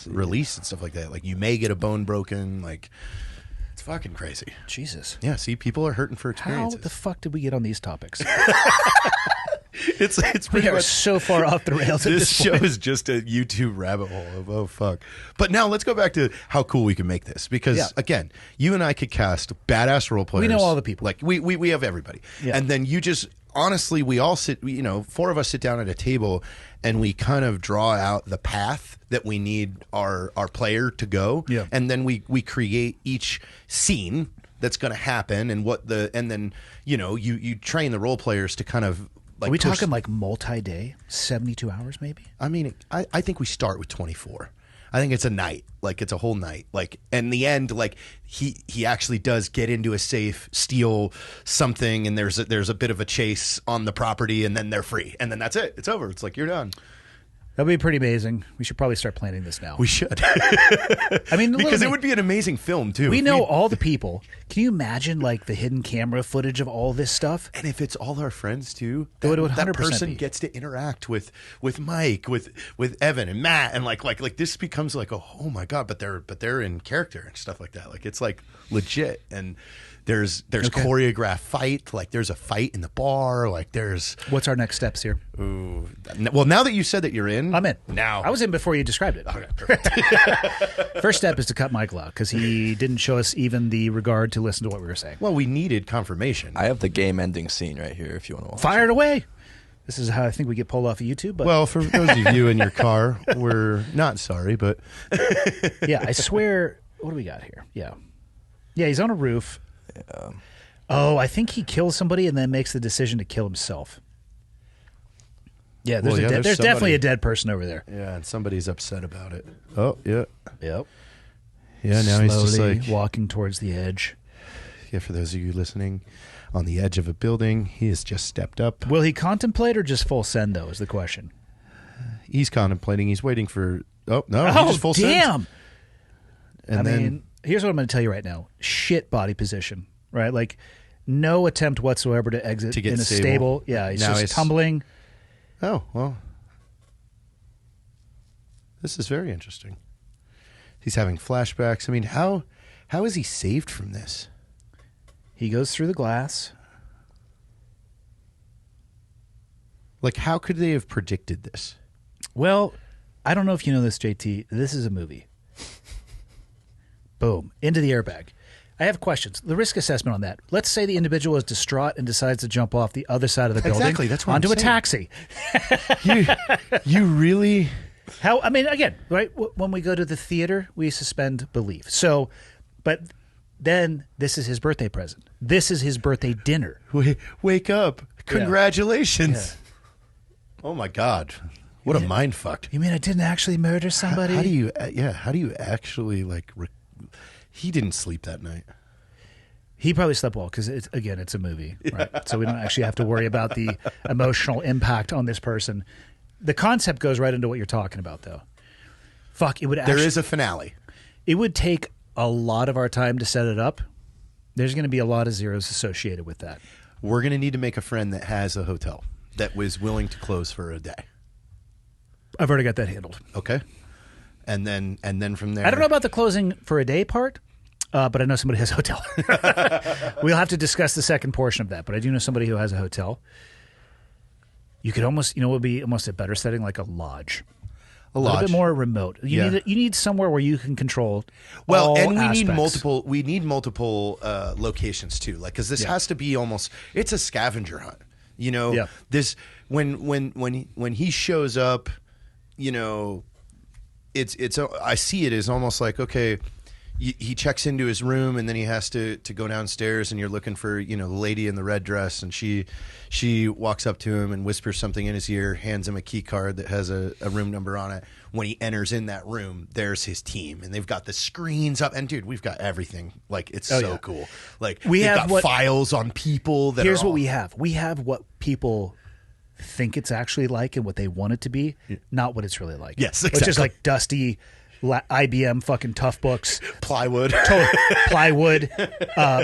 release and stuff like that. Like, you may get a bone broken, like... It's fucking crazy. Jesus. Yeah, see, people are hurting for How experiences. the fuck did we get on these topics? It's We pretty are much so far off the rails at this this show point. is just a YouTube rabbit hole of oh fuck. But now let's go back to how cool we can make this because again, you and I could cast badass role players. We know all the people. Like we have everybody. Yeah. And then you just honestly, we all sit. Four of us sit down at a table and we kind of draw out the path that we need our player to go. Yeah. And then we create each scene that's going to happen and then you train the role players to kind of. Like are we talking like multi-day, 72 hours maybe? I mean, I think we start with 24. I think it's a night, like it's a whole night. Like in the end, like he actually does get into a safe, steal something, and there's a bit of a chase on the property, and then they're free, and then that's it. It's over. It's like you're done. That'd be pretty amazing. We should probably start planning this now. We should. I mean, because it would be an amazing film too. We know all the people. Can you imagine like the hidden camera footage of all this stuff? And if it's all our friends too, it would 100% that person be. gets to interact with Mike, with Evan and Matt, and like this becomes like oh my god, but they're in character and stuff like that. Like it's like legit and. There's choreographed fight, like there's a fight in the bar, like there's... What's our next steps here? Ooh. Well, now that you said that you're in... I'm in. Now. I was in before you described it. Okay, perfect. First step is to cut Michael out because he didn't show us even the regard to listen to what we were saying. Well, we needed confirmation. I have the game ending scene right here if you want to watch Fire it away. This is how I think we get pulled off of YouTube. But well, for those of you in your car, we're not sorry, but... Yeah, I swear... What do we got here? Yeah, he's on a roof. Yeah. Oh, I think he kills somebody and then makes the decision to kill himself. Yeah, there's definitely a dead person over there. Yeah, and somebody's upset about it. Oh, yeah. Yep. Yeah, now he's just Slowly like... walking towards the edge. Yeah, for those of you listening, on the edge of a building, he has just stepped up. Will he contemplate or just full send, though, is the question. He's contemplating. He's waiting for... Oh, no, he just full damn! sends. And then... Here's what I'm going to tell you right now. Shit body position, right? Like, no attempt whatsoever to exit to get in a stable. Yeah, he's now just tumbling. Oh, well. This is very interesting. He's having flashbacks. I mean, how is he saved from this? He goes through the glass. Like, how could they have predicted this? Well, I don't know if you know this, JT. This is a movie. Boom. Into the airbag. I have questions. The risk assessment on that. Let's say the individual is distraught and decides to jump off the other side of the building. Exactly. That's what onto I'm a saying. taxi. You really... How? I mean, again, right? When we go to the theater, we suspend belief. So, but then this is his birthday present. This is his birthday dinner. Wake up. Congratulations. Yeah. Oh, my God. What a mind fucked. You mean I didn't actually murder somebody? How do you actually, like... He didn't sleep that night. He probably slept well because, it's a movie, right? So we don't actually have to worry about the emotional impact on this person. The concept goes right into what you're talking about, though. Fuck, it would actually... There is a finale. It would take a lot of our time to set it up. There's going to be a lot of zeros associated with that. We're going to need to make a friend that has a hotel that was willing to close for a day. I've already got that handled. Okay. and then from there, I don't know about the closing for a day part, but I know somebody has a hotel. We'll have to discuss the second portion of that, but I do know somebody who has a hotel. You could almost, it would be almost a better setting, like a lodge. A little bit more remote. You need somewhere where you can control. All and we aspects. need multiple locations too. Like, because this has to be almost, it's a scavenger hunt. This when he shows up, it's I see it as almost like, okay, he checks into his room and then he has to go downstairs and you're looking for, the lady in the red dress, and she walks up to him and whispers something in his ear, hands him a key card that has a room number on it. When he enters in that room, there's his team, and they've got the screens up, and dude, we've got everything. Like, it's so cool. Like, we've got files on people that here's what we have. We have what people think it's actually like and what they want it to be, not what it's really like. Yes, exactly. Which is like dusty IBM fucking tough books, plywood,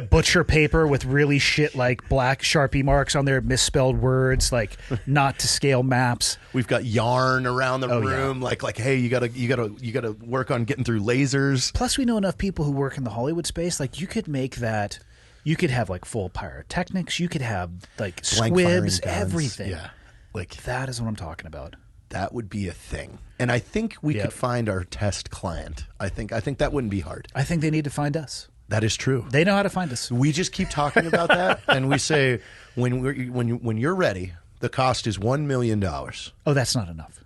butcher paper with really shit like black Sharpie marks on there, misspelled words, like not to scale maps. We've got yarn around the room, like hey, you gotta work on getting through lasers. Plus, we know enough people who work in the Hollywood space. Like, you could make that. You could have like full pyrotechnics. You could have like squibs, everything. Yeah, like that is what I'm talking about. That would be a thing. And I think we could find our test client. I think that wouldn't be hard. I think they need to find us. That is true. They know how to find us. We just keep talking about that, and we say, when you're ready, the cost is $1 million. Oh, that's not enough.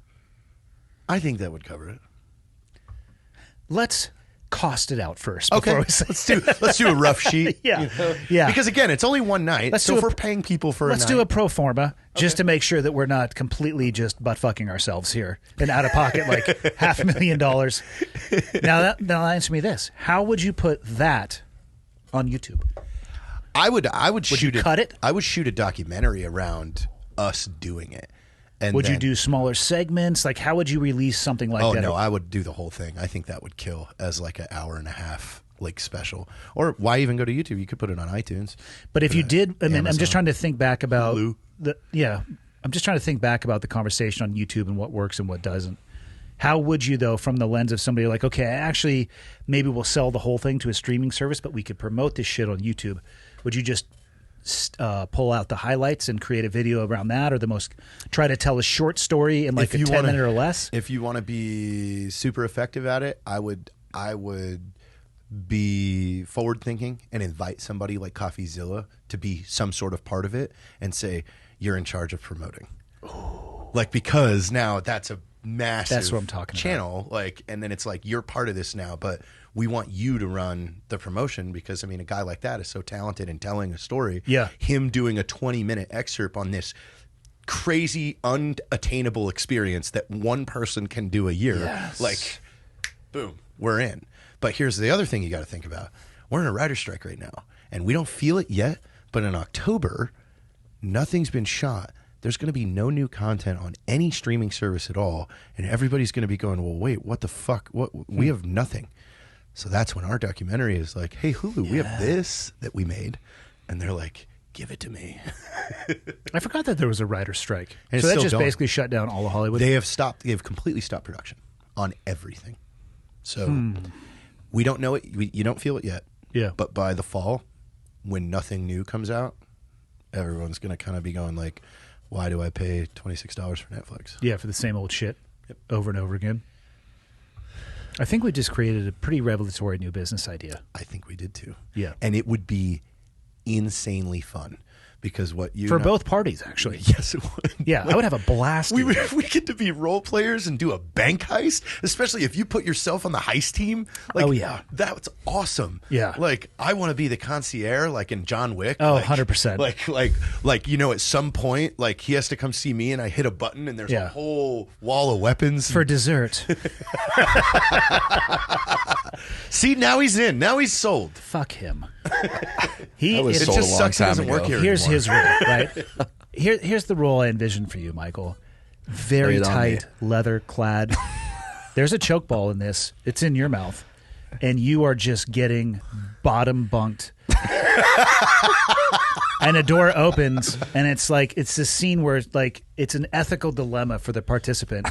I think that would cover it. Let's cost it out first. Okay, let's do a rough sheet. Yeah. Because again, it's only one night. So if we're paying people for a night, let's do a pro forma just to make sure that we're not completely just butt fucking ourselves here and out of pocket like $500,000. Now answer me this: how would you put that on YouTube? I would shoot you cut it. I would shoot a documentary around us doing it. And would you do smaller segments? Like, how would you release something like that? Oh, no, I would do the whole thing. I think that would kill as like an hour and a half like special. Or why even go to YouTube? You could put it on iTunes. But if you did, I mean, I'm just trying to think back about Hulu. I'm just trying to think back about the conversation on YouTube and what works and what doesn't. How would you, though, from the lens of somebody like, okay, actually, maybe we'll sell the whole thing to a streaming service, but we could promote this shit on YouTube. Would you just pull out the highlights and create a video around that, or try to tell a short story in like a 10-minute or less? If you want to be super effective at it, I would be forward thinking and invite somebody like CoffeeZilla to be some sort of part of it and say, you're in charge of promoting. Ooh. Like, because now that's a massive that's what I'm talking channel about. Like, and then it's like, you're part of this now, but we want you to run the promotion, because I mean, a guy like that is so talented in telling a story. Yeah. Him doing a 20-minute excerpt on this crazy unattainable experience that one person can do a year. Yes. Like, boom, we're in. But here's the other thing you got to think about. We're in a writer's strike right now, and we don't feel it yet, but in October, nothing's been shot. There's going to be no new content on any streaming service at all, and everybody's going to be going, well, wait, what the fuck? We have nothing. So that's when our documentary is like, hey, Hulu, we have this that we made. And they're like, give it to me. I forgot that there was a writer's strike. And so it's that still just going. basically shut down all of Hollywood? They have completely stopped production on everything. So we don't know it. You don't feel it yet. Yeah. But by the fall, when nothing new comes out, everyone's going to kind of be going like, why do I pay $26 for Netflix? Yeah, for the same old shit over and over again. I think we just created a pretty revelatory new business idea. I think we did too. Yeah. And it would be insanely fun, because for both parties, actually. Yes, it would. Yeah, I would have a blast. We get to be role players and do a bank heist, especially if you put yourself on the heist team. Like, oh, yeah. That's awesome. Yeah. Like, I want to be the concierge, like in John Wick. Oh, like, 100%. Like, at some point, like, he has to come see me and I hit a button and there's a whole wall of weapons. For dessert. See, now he's in. Now he's sold. Fuck him. I was It sold just a long sucks it time doesn't ago. work here Here's anymore. his role, right? Here's the role I envision for you, Michael. Very Lay it on tight, leather clad. There's a choke ball in this. It's in your mouth. And you are just getting bottom bunked. And a door opens, and it's like, it's this scene where it's like, it's an ethical dilemma for the participant.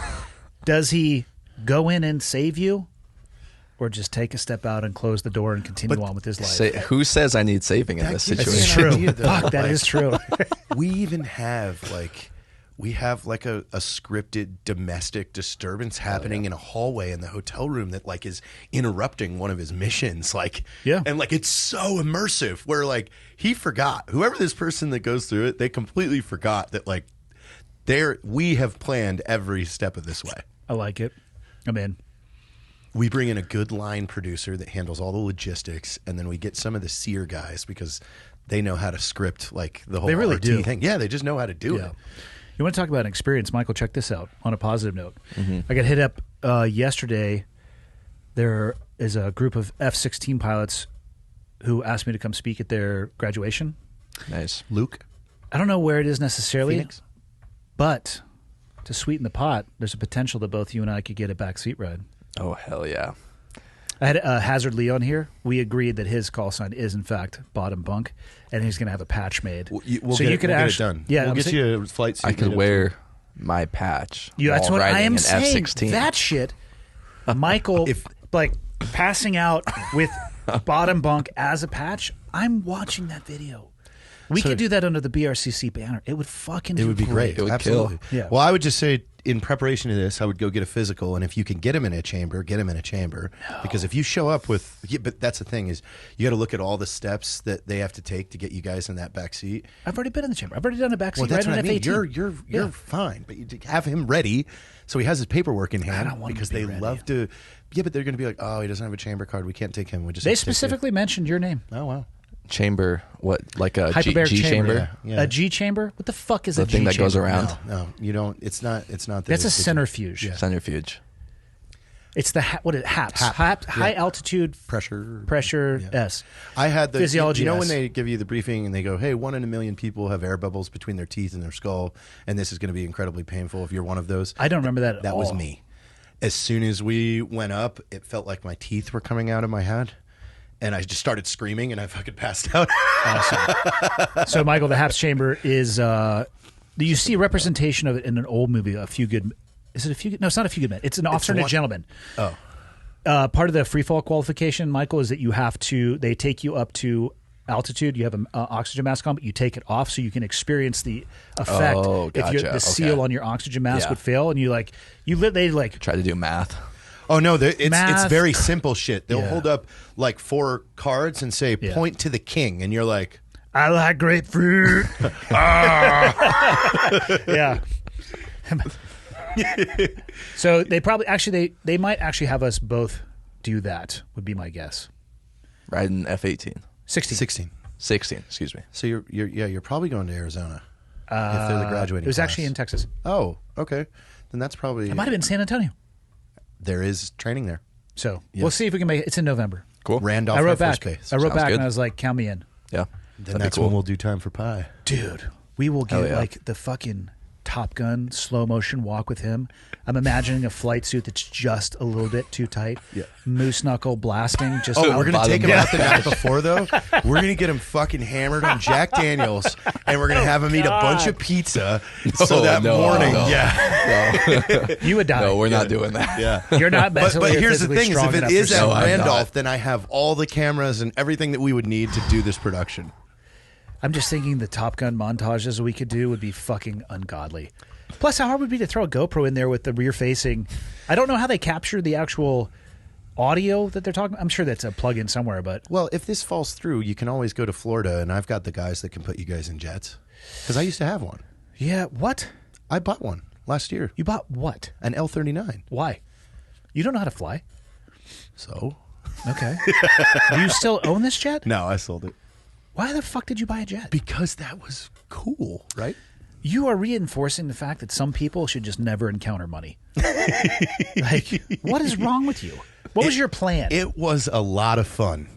Does he go in and save you, or just take a step out and close the door and continue on with his life. Who says I need saving in this gives me situation? an True. idea, though. Fuck, that is true. We even have like a scripted domestic disturbance happening in a hallway in the hotel room that like is interrupting one of his missions. Like, Yeah. and like it's so immersive where like he forgot, whoever this person that goes through it, they completely forgot that like we have planned every step of this way. I like it. I'm in. We bring in a good line producer that handles all the logistics, and then we get some of the seer guys because they know how to script like the whole They really RT do. thing. Yeah, they just know how to do Yeah. it. You want to talk about an experience, Michael? Check this out on a positive note. I got hit up yesterday. There is a group of F-16 pilots who asked me to come speak at their graduation. Nice. Luke, I don't know where it is necessarily, Phoenix? but to sweeten the pot, there's a potential that both you and I could get a backseat ride. Oh, hell yeah. I had Hazard Lee on here. We agreed that his call sign is, in fact, Bottom Bunk, and he's going to have a patch made. we'll so get you it, could we'll actually, get it done. Yeah, we'll I'm get saying- you a flight suit. I could made up wear my patch. Yeah, that's while what I riding am an saying. F-16. That shit, Michael, If- like passing out with Bottom Bunk as a patch. I'm watching that video. We So- could do that under the BRCC banner. It would fucking. It would be great. It would Absolutely. kill. Yeah. Well, I would just say, in preparation to this, I would go get a physical, and if you can get him in a chamber, get him in a chamber. Because if you show up with, but that's the thing is, you got to look at all the steps that they have to take to get you guys in that back seat. I've already been in the chamber. I've already done a backseat Well, that's ride what in I an mean. F-18. You're fine, but you have him ready so he has his paperwork in hand. don't want him because to be they ready. love to. Yeah, but they're going to be like, oh, he doesn't have a chamber card. We can't take him. We just They have to take you." specifically mentioned your name. Oh wow. Chamber, what, like a Hyperbaric G chamber? chamber. Yeah. A G chamber? What the fuck is The a G thing that chamber? goes around? No, you don't. It's not. It's not. That's a it's centrifuge. Yeah. Centrifuge. It's the HAPS. HAP. High Yeah. altitude Pressure. pressure Yeah. S. I had the Physiology You know S. when they give you the briefing and they go, "Hey, 1 in a million people have air bubbles between their teeth and their skull, and this is going to be incredibly painful if you're one of those." I don't remember that at That all. was me. As soon as we went up, it felt like my teeth were coming out of my head, and I just started screaming, and I fucking passed out. So, Michael, the HAPS chamber is. You see a representation of it in an old movie, A Few Good. Is it A Few Good? No, it's not A Few Good Men. It's An Officer and a one- Gentleman. Oh, Part of the free fall qualification, Michael, is that you have to. They take you up to altitude. You have an oxygen mask on, but you take it off so you can experience the effect. Oh, If gotcha. the seal Okay. on your oxygen mask Yeah. would fail, and they like. Try to do math. oh no! It's Math. very simple shit. They'll Yeah. hold up like 4 cards and say, Yeah. "Point to the king," and you're like, I like grapefruit. Yeah. So they probably they might actually have us both do that. Would be my guess. Riding F-18. 16. 16. 16, excuse me. So you're probably going to Arizona if they're the graduating. It was class. actually in Texas. Oh, okay. Then that's probably. It might have been San Antonio. There is training there. So we'll see if we can make it. It's in November. Cool. Randolph I wrote Air Force back. Base. I wrote Sounds back good. and I was like, count me in. Yeah. Then That'd be that's cool. when we'll do time for pie. Dude, we will Hell get yeah. like the fucking Top Gun slow motion walk with him. I'm imagining a flight suit that's just a little bit too tight. Yeah. Moose knuckle blasting. Just Oh, out- we're gonna bottom take him line. out the night before though. We're gonna get him fucking hammered on Jack Daniels, and we're gonna have him eat a bunch of pizza. So that no, morning, no. yeah, you would die. No, we're not doing that. yeah. You're not But mentally or here's the physically thing: is strong if it enough is for at No, I'm Randolph, not. then I have all the cameras and everything that we would need to do this production. I'm just thinking the Top Gun montages we could do would be fucking ungodly. Plus, how hard would it be to throw a GoPro in there with the rear facing? I don't know how they capture the actual audio that they're talking. I'm sure that's a plug-in somewhere, but Well, if this falls through, you can always go to Florida, and I've got the guys that can put you guys in jets. Because I used to have one. yeah, what? I bought one last year, You bought what? an L-39. Why? You don't know how to fly? So Okay. Do you still own this jet? no, I sold it Why the fuck did you buy a jet? because that was cool, right? You are reinforcing the fact that some people should just never encounter money. Like, what is wrong with you? What was your plan? It was a lot of fun.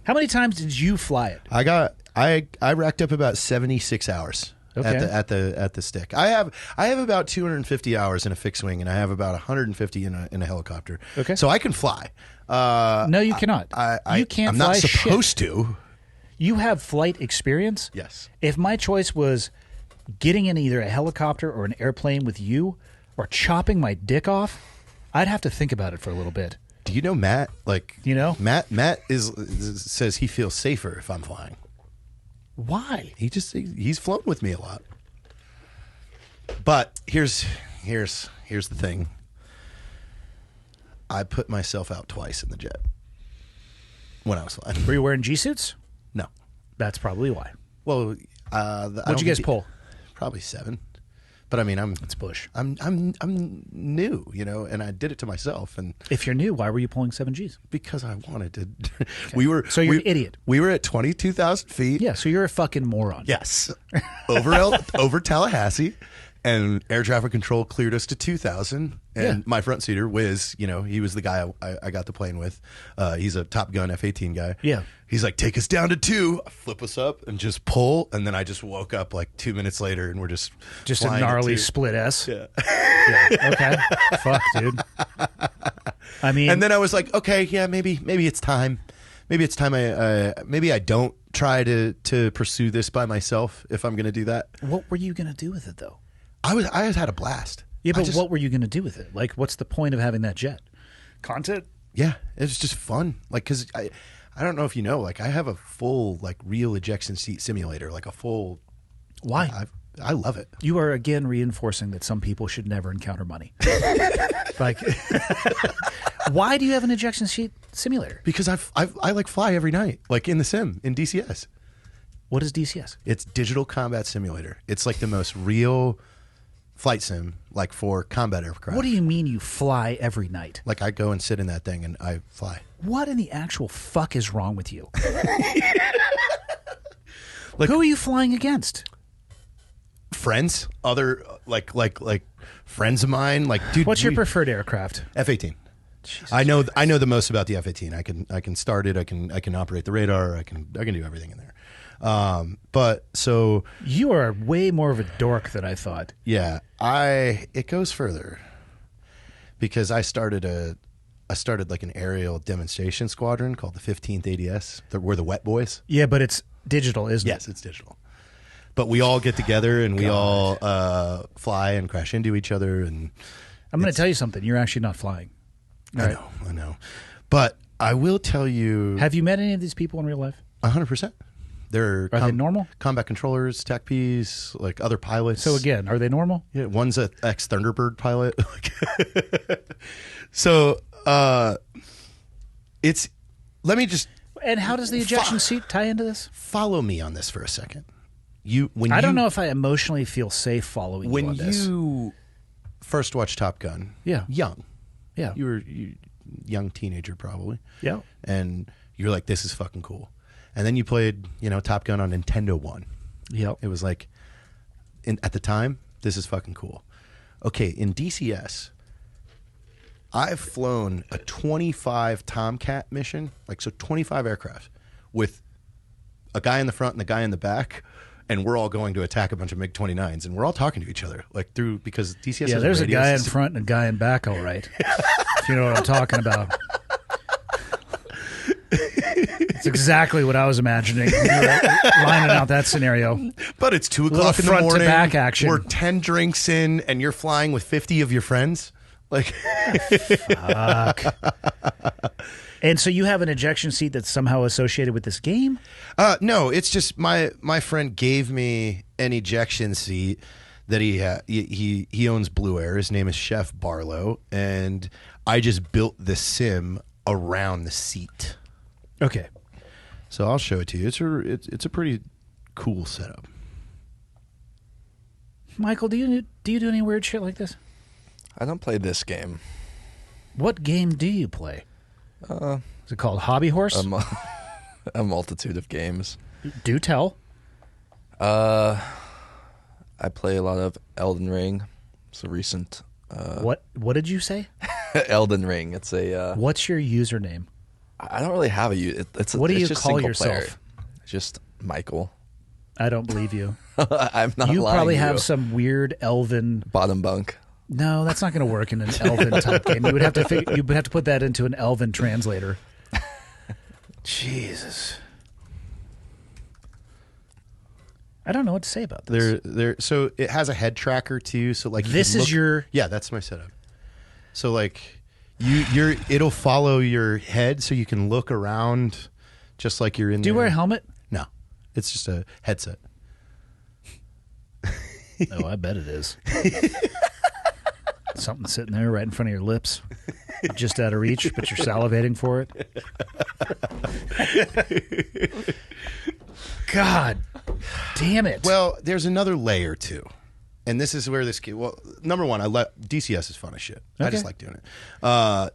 How many times did you fly it? I racked up about 76 hours Okay. at the stick. I have about 250 hours in a fixed wing, and I have about 150 in a helicopter. Okay. So I can fly. No, you cannot. You can't I'm fly not shit. supposed to. You have flight experience? Yes. If my choice was getting in either a helicopter or an airplane with you or chopping my dick off, I'd have to think about it for a little bit. Do you know Matt? Like, You know? Matt says he feels safer if I'm flying. Why? He's flown with me a lot. But here's the thing. I put myself out twice in the jet when I was flying. Were you wearing G-suits? No. That's probably why. Well, What'd you guys pull? Probably 7. But I mean, It's Bush. I'm new, you know, and I did it to myself, and If you're new, why were you pulling 7 Gs? because I wanted to. We were. So you're an idiot. We were at 22,000 feet. Yeah, so you're a fucking moron. Yes. Over Tallahassee, and air traffic control cleared us to 2,000. And Yeah. my front seater, Wiz, you know, he was the guy I got the plane with. He's a Top Gun F-18 guy. Yeah. He's like, take us down to 2, flip us up, and just pull. And then I just woke up like 2 minutes later, and we're just A flying at gnarly 2. split S. Yeah. Yeah. Okay. Fuck, dude. I mean, And then I was like, okay, yeah, maybe it's time. Maybe it's time maybe I don't try to pursue this by myself if I'm going to do that. what were you going to do with it, though? I had a blast. Yeah, I but just- what were you going to do with it? Like, what's the point of having that jet? Content? Yeah, it was just fun. Like, because I don't know if you know, like, I have a full, like, real ejection seat simulator, like a full. Why? I love it. You are again reinforcing that some people should never encounter money. Like, why do you have an ejection seat simulator? Because I like fly every night, like in the sim, in DCS. What is DCS? It's Digital Combat Simulator. It's like the most real flight sim, like for combat aircraft. What do you mean you fly every night? Like, I go and sit in that thing and I fly. What in the actual fuck is wrong with you? Like- Who are you flying against? Friends, other like friends of mine, like, dude. What's your preferred aircraft? F-18. I know the most about the F-18. I can start it. I can operate the radar. I can do everything in there. But so You are way more of a dork than I thought. yeah, it goes further because I started like an aerial demonstration squadron called the 15th ADS. We're the wet boys. Yeah, but it's digital, isn't Yes, it's digital. But we all get together and we all fly and crash into each other. And I'm going to tell you something. You're actually not flying. All right. I know. But I will tell you, Have you met any of these people in real life? 100%. They're Are they normal? combat controllers, TACPs, like other pilots. So again, are they normal? Yeah, one's an ex Thunderbird pilot. So it's. Let me just And how does the ejection seat tie into this? follow me on this for a second. I don't know if I emotionally feel safe following you when on this. you first watched Top Gun. Yeah. young. Yeah. You were young teenager probably. Yeah. And you're like, this is fucking cool. And then you played, Top Gun on Nintendo One. Yep. It was like, at the time, this is fucking cool. Okay, in DCS, I've flown a 25 Tomcat mission, like, so 25 aircraft with a guy in the front and a guy in the back, and we're all going to attack a bunch of MiG-29s, and we're all talking to each other, like, because DCS Yeah, has there's a radio guy in system. front and a guy in back, all right. If you know what I'm talking about. It's exactly what I was imagining when you were lining out that scenario. But it's 2 Little o'clock in the front to morning. back action. We're 10 drinks in, and you're flying with 50 of your friends. Like, Fuck. And so you have an ejection seat that's somehow associated with this game? no, it's just my friend gave me an ejection seat that he owns Blue Air. His name is Chef Barlow, and I just built the sim around the seat. Okay. So I'll show it to you. It's a pretty cool setup. Michael, do you do any weird shit like this? I don't play this game. What game do you play? Is it called Hobby Horse? A multitude of games. Do tell. I play a lot of Elden Ring. It's a recent What did you say? Elden Ring. It's a. What's your username? I don't really have a. What do you just call single yourself? player. It's just Michael. I don't believe you. I'm not. You lying probably to have you. some weird elven. Bottom bunk. No, that's not going to work in an elven type game. You would have to you would have to put that into an elven translator. Jesus. I don't know what to say about this. So it has a head tracker too. So like This is your- yeah, that's my setup. So like It'll follow your head, so you can look around, just like you're in. Do you there. wear a helmet? No, it's just a headset. Oh, I bet it is. Something sitting there right in front of your lips, just out of reach, but you're salivating for it. God damn it. Well, there's another layer too. And this is where this kid, well, number one, DCS is fun as shit. I just like doing it.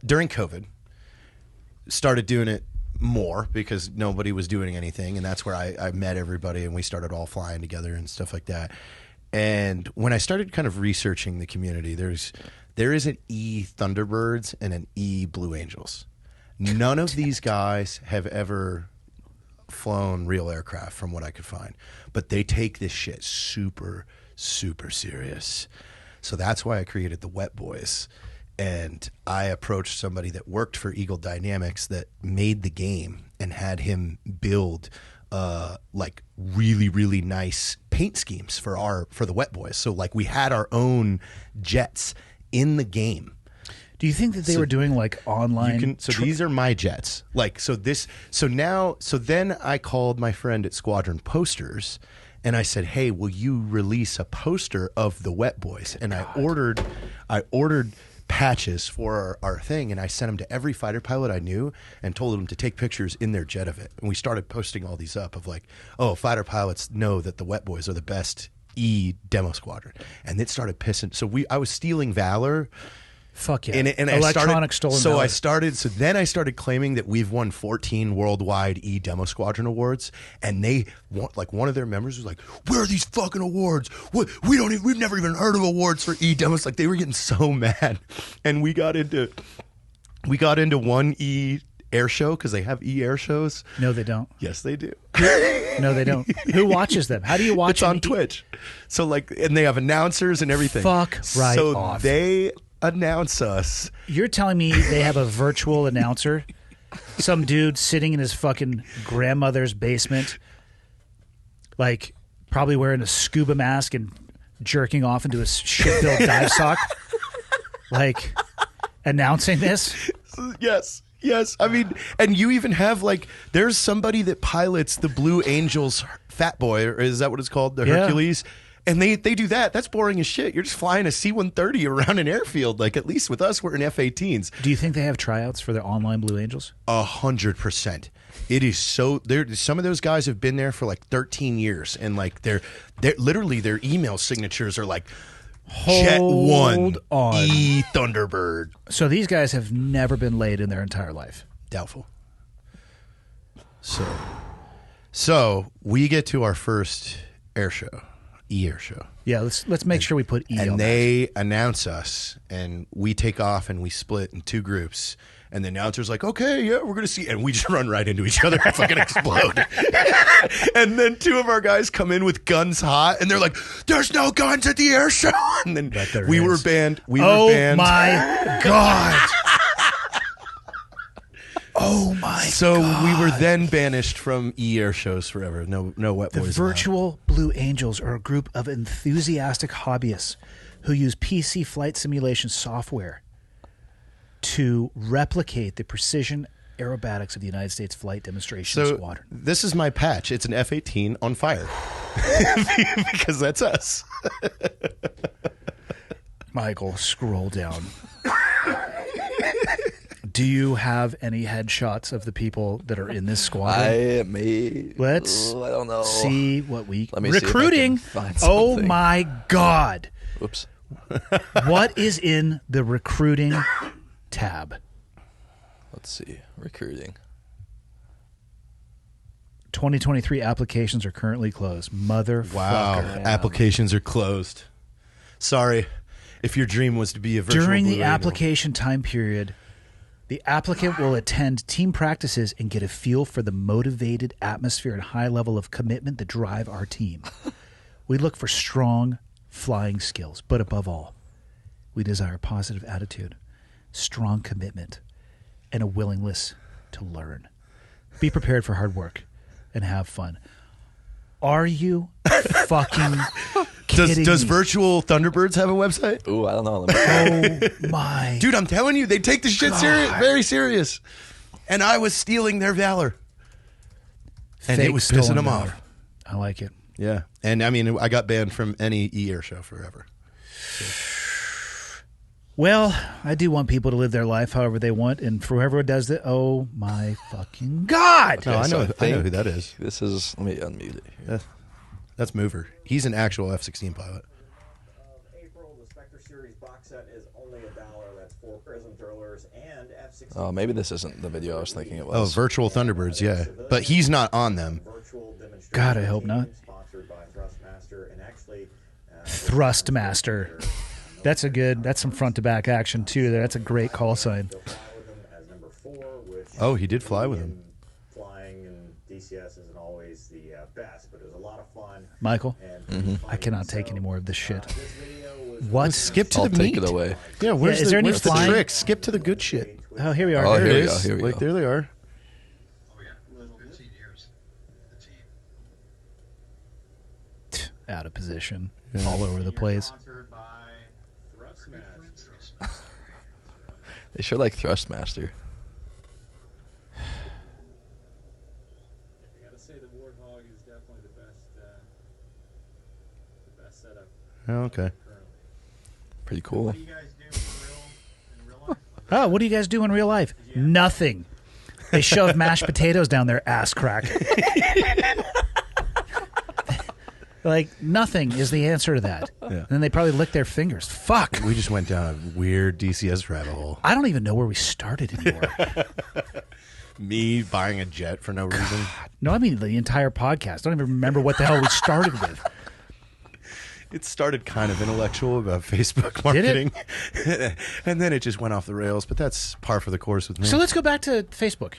During COVID, started doing it more because nobody was doing anything. And that's where I met everybody and we started all flying together and stuff like that. And when I started kind of researching the community, there is an E Thunderbirds and an E Blue Angels. None of these guys have ever flown real aircraft from what I could find, but they take this shit super serious. So that's why I created the Wet Boys. And I approached somebody that worked for Eagle Dynamics that made the game and had him build like really nice paint schemes for the Wet Boys. So like we had our own jets in the game. Do you think that they were doing like online? These are my jets. Like so then I called my friend at Squadron Posters and I said, "Hey, will you release a poster of the Wet Boys?" And I ordered patches for our thing, and I sent them to every fighter pilot I knew and told them to take pictures in their jet of it. And we started posting all these up of like, oh, fighter pilots know that the Wet Boys are the best E demo squadron. And it started pissing. So I was stealing valor. Fuck yeah. And Electronic stolen valor. Then I started claiming that we've won 14 worldwide E Demo Squadron awards, and they like one of their members was like, "Where are these fucking awards? We've never even heard of awards for E Demos." Like they were getting so mad, and we got into one E air show because they have E air shows. No, they don't. Yes, they do. No, they don't. Who watches them? How do you watch? It's on Twitch. So like, and they have announcers and everything. Fuck right so off. They announce us. You're telling me they have a virtual announcer? Some dude sitting in his fucking grandmother's basement, like probably wearing a scuba mask and jerking off into a shit-filled dive sock, like announcing this? Yes. I mean, and you even have like, there's somebody that pilots the Blue Angels Fat Boy, or is that what it's called? The Hercules? And they do that. That's boring as shit. You're just flying a C-130 around an airfield. Like, at least with us, we're in F-18s. Do you think they have tryouts for their online Blue Angels? 100%. It is so. Some of those guys have been there for like 13 years, and like they're literally their email signatures are like Jet 1 E Thunderbird. So these guys have never been laid in their entire life. Doubtful. So we get to our first air show. E-air show. Yeah, let's make sure we put E on and they announce us, and we take off, and we split in two groups. And the announcer's like, "Okay, yeah, we're gonna see," and we just run right into each other and fucking explode. And then two of our guys come in with guns hot, and they're like, "There's no guns at the air show." And then we were banned. Oh my god! Oh my! So God. we were then banished from E-air shows forever. No Wet Boys. The virtual Blue Angels are a group of enthusiastic hobbyists who use PC flight simulation software to replicate the precision aerobatics of the United States Flight Demonstration Squadron. This is my patch. It's an F-18 on fire because that's us. Michael, scroll down. Do you have any headshots of the people that are in this squadron? Let's I don't know. see what we... Let me see if I can recruiting. find Oh something. my God. Oops. What is in the recruiting tab? Let's see. Recruiting. 2023 applications are currently closed. Motherfucker. Wow. Applications are closed. Sorry. If your dream was to be a virtual During Blue the Angel. application time period, the applicant will attend team practices and get a feel for the motivated atmosphere and high level of commitment that drive our team. We look for strong flying skills, but above all, we desire positive attitude, strong commitment, and a willingness to learn. Be prepared for hard work and have fun. Are you fucking kidding Does me. Virtual Thunderbirds have a website? Ooh, I don't know. Let me- Oh my. Dude, I'm telling you, they take this shit very serious. And I was stealing their valor. And it Fake was pissing stolen them valor. off. I like it. Yeah. And I mean, I got banned from any e-air show forever. Well, I do want people to live their life however they want, and for whoever does it, oh my fucking God. No, Okay, so I know think who that is. This is. Let me unmute it here. That's Mover. He's an actual F-16 pilot. April, the Spectre Series box set is only $1. That's 4 Prism Drillers and F-16. Oh, maybe this isn't the video I was thinking it Oh, was. Virtual Thunderbirds, yeah. But he's not on them. Virtual demonstration God, I hope not. Sponsored by Thrustmaster and actually Thrustmaster. That's some front to back action too. That's a great call sign. they'll fly with them as number 4, which Oh, he did fly with him. flying and DCS isn't always the best, but it was a lot of fun. Michael, And I cannot take any more of this shit. this video was What? Skip to I'll the take meat. it away. Yeah, where's is there any where's the flying? trick? Skip to the good shit. Oh, here we are. Oh, There here it we is. go. Here we Like, go. there they are. Oh yeah, little 15 years. The team. Out of position, all over the place. Sponsored by Thrustmaster. They sure like Thrustmaster. I gotta say the Warthog is definitely the best setup Oh, okay. currently. Pretty cool. What do you guys do in real life? Oh, what do you guys do in real life? Nothing. They shove mashed potatoes down their ass crack. Like, nothing is the answer to that. Yeah. And then they probably lick their fingers. Fuck. We just went down a weird DCS rabbit hole. I don't even know where we started anymore. Me buying a jet for no reason. No, I mean the entire podcast. I don't even remember what the hell we started with. It started kind of intellectual about Facebook Did it? marketing. And then it just went off the rails, but that's par for the course with me. So let's go back to Facebook.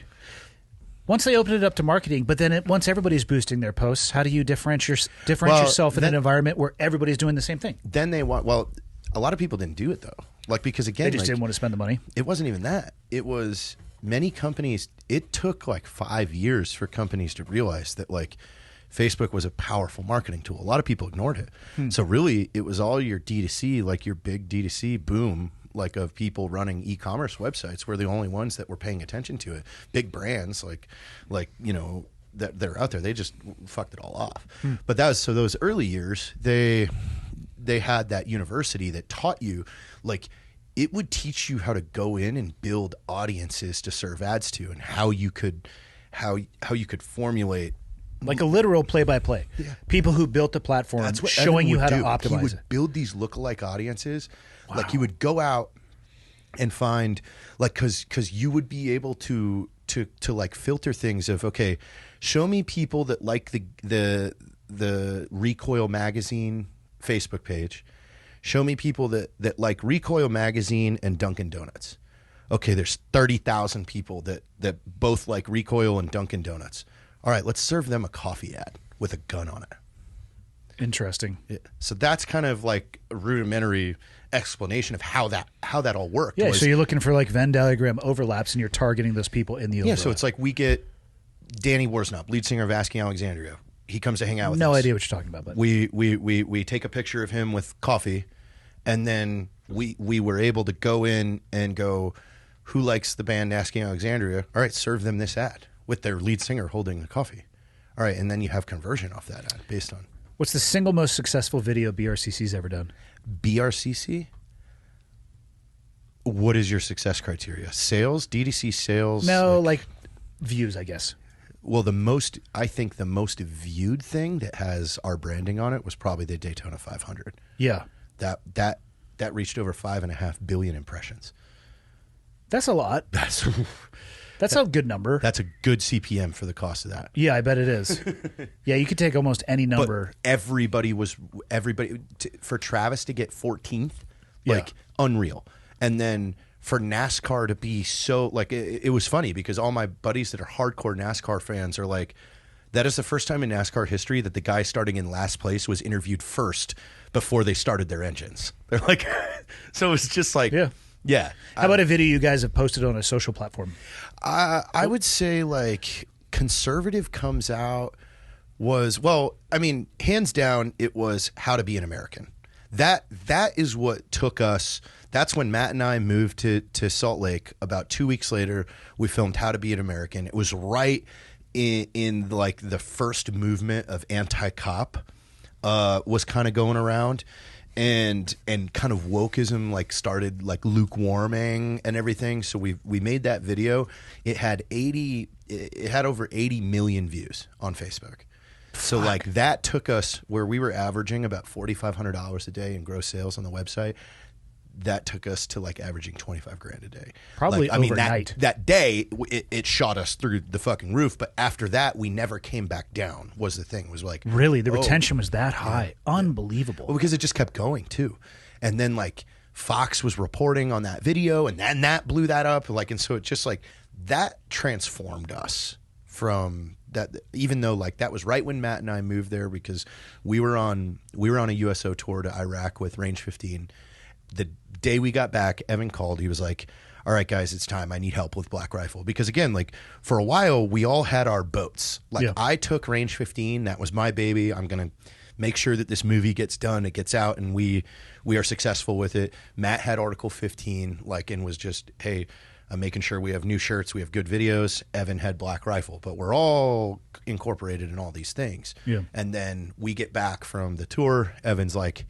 Once they open it up to marketing, but then once everybody's boosting their posts, how do you differentiate yourself in an environment where everybody's doing the same thing? Then they want, well, a lot of people didn't do it though. Like, because again, They just like, didn't want to spend the money. it wasn't even that. It was many companies, it took like 5 years for companies to realize that like Facebook was a powerful marketing tool. A lot of people ignored it. So really it was all your D2C, like your big D2C boom, like of people running e-commerce websites were the only ones that were paying attention to it. Big brands like, you know, that they're out there, they just fucked it all off. But that was, so those early years, they had that university that taught you, like, it would teach you how to go in and build audiences to serve ads to, and how you could formulate. Like a literal play-by-play. People who built the platform That's what showing Evan you would how to do. optimize He would it. build these lookalike audiences. Like he would go out and find, like, because you would be able to like filter things of, okay, show me people that like the Recoil magazine Facebook page. Show me people that like Recoil magazine and Dunkin' Donuts. Okay, there's 30,000 people that both like Recoil and Dunkin' Donuts. All right, let's serve them a coffee ad with a gun on it. Interesting. Yeah. So that's kind of like a rudimentary explanation of how that all worked. Yeah, was- so you're looking for like Venn diagram overlaps and you're targeting those people in the overlap. yeah. So it's like we get Danny Worsnop, lead singer of Asking Alexandria. He comes to hang out with no us. idea what you're talking about, but We take a picture of him with coffee, and then we were able to go in and go, who likes the band Asking Alexandria? All right, serve them this ad with their lead singer holding the coffee. All right, and then you have conversion off that ad based on what's the single most successful video BRCC's ever done? BRCC. What is your success criteria? Sales, DDC sales? No, like views, I guess. Well, I think the most viewed thing that has our branding on it was probably the Daytona 500. Yeah. That reached over 5.5 billion impressions. That's a lot. That's a good number. That's a good CPM for the cost of that. Yeah, I bet it is. Yeah, you could take almost any number. But everybody for Travis to get 14th, like unreal. And then for NASCAR to be so, like, it was funny because all my buddies that are hardcore NASCAR fans are like, that is the first time in NASCAR history that the guy starting in last place was interviewed first before they started their engines. They're like, so it's just like, yeah. How about a video you guys have posted on a social platform? I would say like conservative comes out was, well, I mean, hands down, it was How to Be an American. That is what took us. That's when Matt and I moved to Salt Lake. About 2 weeks later, we filmed How to Be an American. It was right in like the first movement of anti-cop was kind of going around, and kind of wokeism like started like lukewarming and everything. So we made that video. It had over 80 million views on Facebook. So like that took us where we were averaging about $4,500 a day in gross sales on the website. That took us to like averaging $25,000 a day. Probably like, I mean, overnight. that day it shot us through the fucking roof. But after that, we never came back down. Was the thing. It was like Really, the retention was that high. Unbelievable. well, because it just kept going too. And then like Fox was reporting on that video, and then that blew that up. Like, and so it just like that transformed us from that. Even though like that was right when Matt and I moved there, because we were on a USO tour to Iraq with Range 15. The day we got back, Evan called. He was like, all right, guys, it's time. I need help with Black Rifle. Because again, like for a while, we all had our boats. Like I took Range 15. That was my baby. I'm going to make sure that this movie gets done. It gets out and we are successful with it. Matt had Article 15, like, and was just, hey, I'm making sure we have new shirts. We have good videos. Evan had Black Rifle, but we're all incorporated in all these things. Yeah. And then we get back from the tour. Evan's like,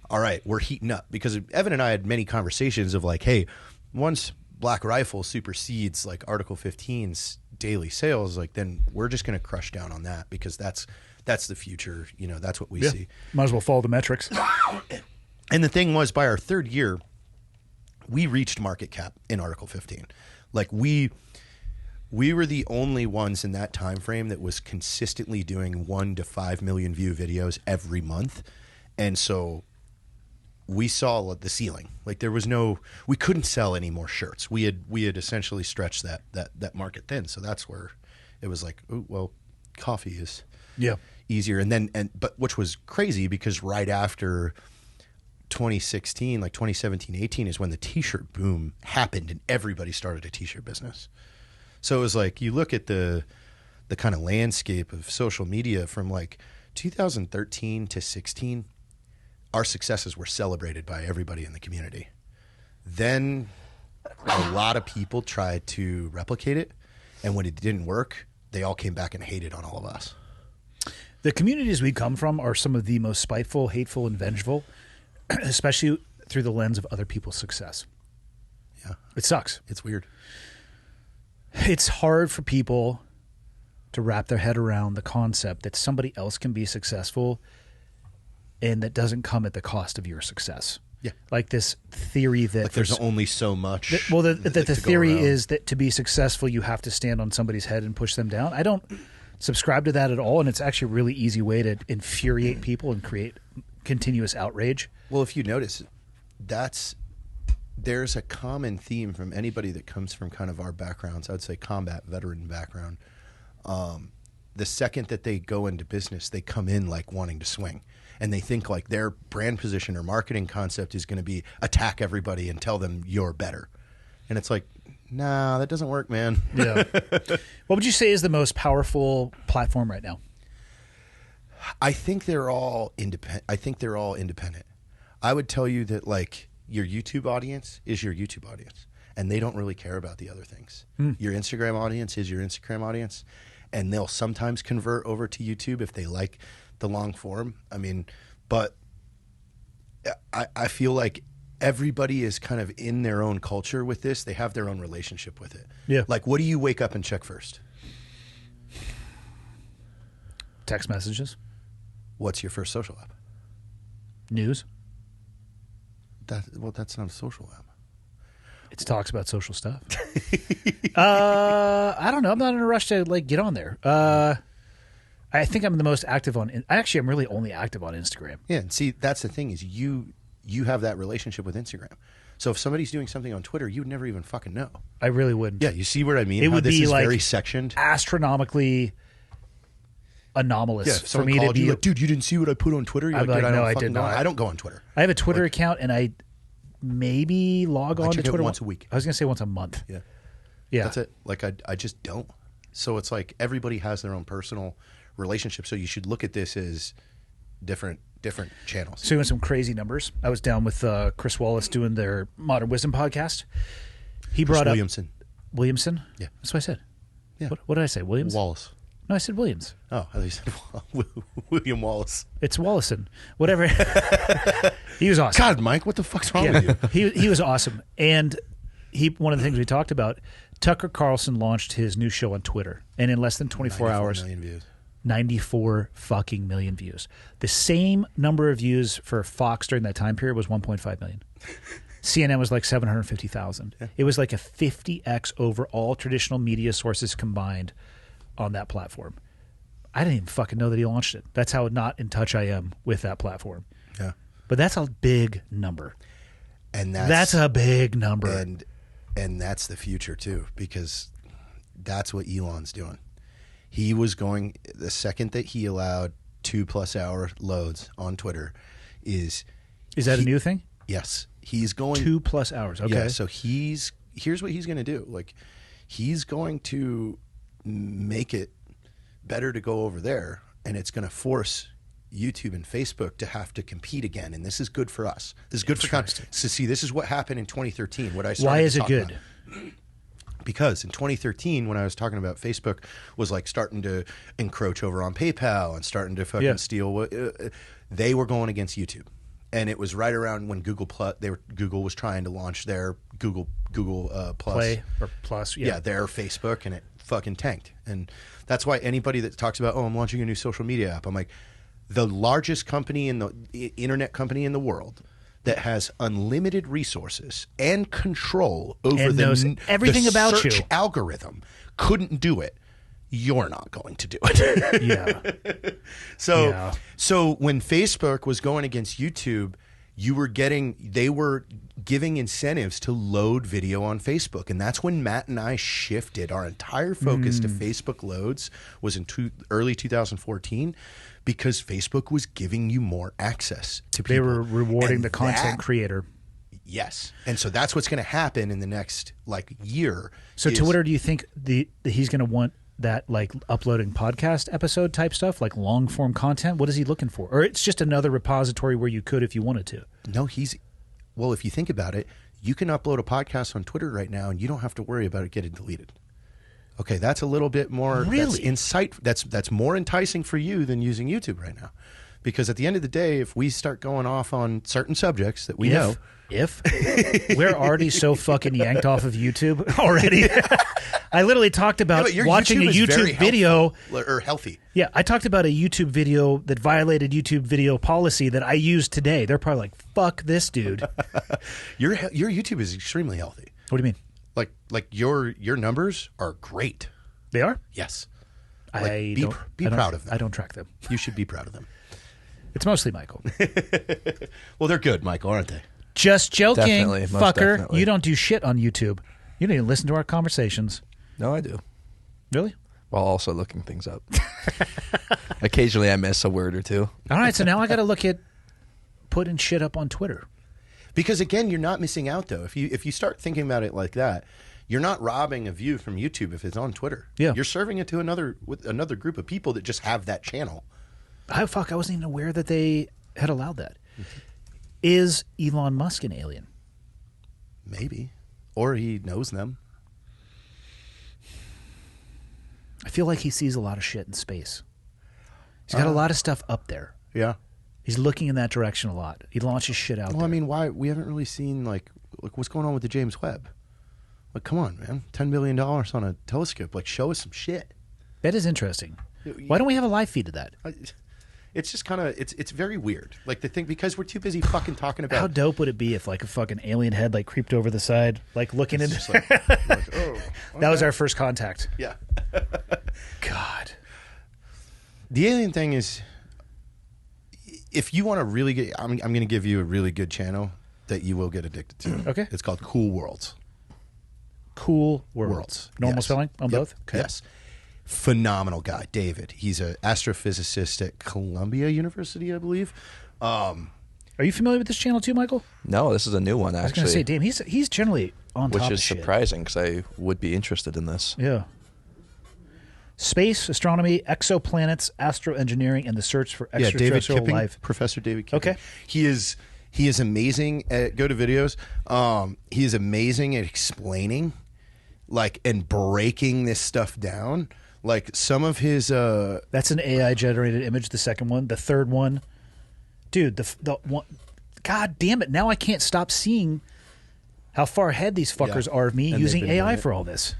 all right, we're heating up, because Evan and I had many conversations of like, hey, once Black Rifle supersedes like Article 15's daily sales, like then we're just going to crush down on that, because that's the future. You know, that's what we see. Might as well follow the metrics. And the thing was, by our third year, we reached market cap in Article 15. Like we were the only ones in that time frame that was consistently doing 1 to 5 million view videos every month. And so we saw the ceiling. Like there was we couldn't sell any more shirts. We had essentially stretched that market thin. So that's where it was like, oh, well, coffee is easier. But which was crazy, because right after 2016, like 2017, 18 is when the t-shirt boom happened and everybody started a t-shirt business. So it was like, you look at the kind of landscape of social media from like 2013 to 16, our successes were celebrated by everybody in the community. Then a lot of people tried to replicate it, and when it didn't work, they all came back and hated on all of us. The communities we come from are some of the most spiteful, hateful, and vengeful, especially through the lens of other people's success. Yeah. It sucks. It's weird. It's hard for people to wrap their head around the concept that somebody else can be successful and that doesn't come at the cost of your success. Yeah. Like this theory that... Like there's only so much. The theory is that to be successful, you have to stand on somebody's head and push them down. I don't subscribe to that at all, and it's actually a really easy way to infuriate people and create continuous outrage. Well, if you notice, there's a common theme from anybody that comes from kind of our backgrounds. I'd say combat veteran background. The second that they go into business, they come in like wanting to swing. And they think like their brand position or marketing concept is going to be attack everybody and tell them you're better. And it's like, nah, that doesn't work, man. Yeah. What would you say is the most powerful platform right now? I think they're all independent. I would tell you that like your YouTube audience is your YouTube audience, and they don't really care about the other things. Your Instagram audience is your Instagram audience, and they'll sometimes convert over to YouTube if they like the long form. I mean, but I feel like everybody is kind of in their own culture with this. They have their own relationship with it. Yeah. Like, what do you wake up and check first? Text messages. What's your first social app? News. That's not a social app. It talks about social stuff. I don't know. I'm not in a rush to like get on there. I think I'm the most active on. Actually, I'm really only active on Instagram. Yeah, and see, that's the thing is you have that relationship with Instagram. So if somebody's doing something on Twitter, you would never even fucking know. I really wouldn't. Yeah, you see what I mean? It would be like very sectioned, astronomically anomalous for me to be. Like, dude, you didn't see what I put on Twitter? You're like, no, I did not. I don't go on Twitter. I have a Twitter account, and I maybe log on to Twitter once a week. I was going to say once a month. Yeah, that's it. Like I just don't. So it's like everybody has their own personal relationship. So you should look at this as different channels. So you want some crazy numbers? I was down with Chris Wallace doing their Modern Wisdom podcast. He brought up Williamson. Yeah, that's what I said. Yeah. What did I say? Williams? Wallace. No, I said Williams. Oh, I thought you said William Wallace. It's Wallison. Whatever. He was awesome. God, Mike, what the fuck's wrong with you? He was awesome. And one of the things we talked about, Tucker Carlson launched his new show on Twitter, and in less than 24 hours, 94 million views. 94 fucking million views. The same number of views for Fox during that time period was 1.5 million. CNN was like 750,000. Yeah. It was like a 50x over all traditional media sources combined on that platform. I didn't even fucking know that he launched it. That's how not in touch I am with that platform. Yeah. But that's a big number. And that's a big number. And that's the future too, because that's what Elon's doing. He was going, the second that he allowed 2+ hour loads on Twitter is that a new thing? Yes. He's going 2+ hours. Okay. Yeah, so here's what he's going to do. Like, he's going to make it better to go over there, and it's going to force YouTube and Facebook to have to compete again, and this is good for us. This is good for so see, this is what happened in 2013. What I started Why is to it talk good? About. Because in 2013, when I was talking about Facebook was like starting to encroach over on PayPal and starting to fucking steal, they were going against YouTube, and it was right around when Google was trying to launch their Google Plus Play or Plus, their Facebook, and it fucking tanked. And that's why anybody that talks about, I'm launching a new social media app, I'm like, the largest company in the internet company in the world that has unlimited resources and control over everything about search you algorithm couldn't do it. You're not going to do it. Yeah. So when Facebook was going against YouTube, they were giving incentives to load video on Facebook. And that's when Matt and I shifted. Our entire focus to Facebook loads was in early 2014, because Facebook was giving you more access to people. They were rewarding the content creator. Yes. And so that's what's going to happen in the next year. So Twitter, do you think he's going to want that uploading podcast episode type stuff, like long form content? What is he looking for? Or it's just another repository where you could if you wanted to? No, if you think about it, you can upload a podcast on Twitter right now and you don't have to worry about it getting deleted. Okay, that's a little bit more that's more enticing for you than using YouTube right now. Because at the end of the day, if we start going off on certain subjects that we know, we're already so fucking yanked off of YouTube already. I literally talked about watching a YouTube video healthy. Yeah, I talked about a YouTube video that violated YouTube video policy that I used today. They're probably like, "Fuck this dude." Your YouTube is extremely healthy. What do you mean? Like your numbers are great. They are? Yes. Be proud of them. I don't track them. You should be proud of them. It's mostly Michael. Well, they're good, Michael, aren't they? Just joking, Definitely, most fucker. definitely. You don't do shit on YouTube. You don't even listen to our conversations. No, I do. Really? While also looking things up. Occasionally I miss a word or two. All right, so now I got to look at putting shit up on Twitter. Because again, you're not missing out though. If you start thinking about it like that, you're not robbing a view from YouTube if it's on Twitter. Yeah. You're serving it to another group of people that just have that channel. I wasn't even aware that they had allowed that. Mm-hmm. Is Elon Musk an alien? Maybe. Or he knows them. I feel like he sees a lot of shit in space. He's got a lot of stuff up there. Yeah. He's looking in that direction a lot. He launches shit out there. Well, I mean, why? We haven't really seen, what's going on with the James Webb. Come on, man. $10 billion on a telescope. Show us some shit. That is interesting. Why don't we have a live feed of that? It's just kind of, it's very weird. The thing, because we're too busy fucking talking about. How dope would it be if a fucking alien head creeped over the side, looking into. Okay. That was our first contact. Yeah. God. The alien thing is, if you want to really get, I'm going to give you a really good channel that you will get addicted to. Okay. It's called Cool Worlds. Cool Worlds. Normal spelling on both? Okay. Yes. Phenomenal guy, David. He's an astrophysicist at Columbia University, I believe. Are you familiar with this channel too, Michael? No, this is a new one, actually. I was going to say, damn, he's generally on top of shit. Which is surprising because I would be interested in this. Yeah. Space, astronomy, exoplanets, astroengineering, and the search for Yeah, David extraterrestrial Kipping, life. Professor David Kipping. Okay. He is amazing at go to videos. He is amazing at explaining, like, and breaking this stuff down. Like some of his That's an AI generated image. The second one, the third one, dude. The one. God damn it! Now I can't stop seeing how far ahead these fuckers are of me And using they've been AI doing it. for all this.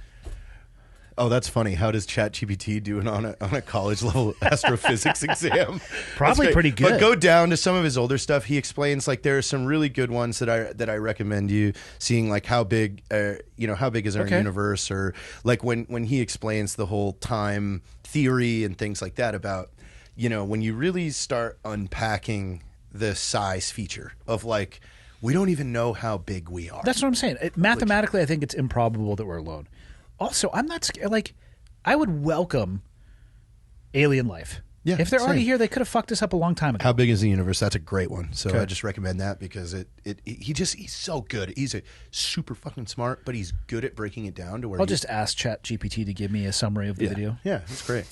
Oh, that's funny. How does ChatGPT do it on a college level astrophysics exam? Probably That's great. pretty good. But go down to some of his older stuff. He explains, like, there are some really good ones that I recommend you seeing, like how big how big is our Okay. universe, or like when he explains the whole time theory and things like that about, when you really start unpacking the size feature of, like, we don't even know how big we are. That's what I'm saying. Mathematically, I think it's improbable that we're alone. Also, I'm not scared. Like, I would welcome alien life. Yeah, if they're already same. here, they could have fucked us up a long time ago. How big is the universe? That's a great one. So Okay. I just recommend that because he's so good. He's a super fucking smart, but he's good at breaking it down to where I'll just ask ChatGPT to give me a summary of the video. Yeah, that's great.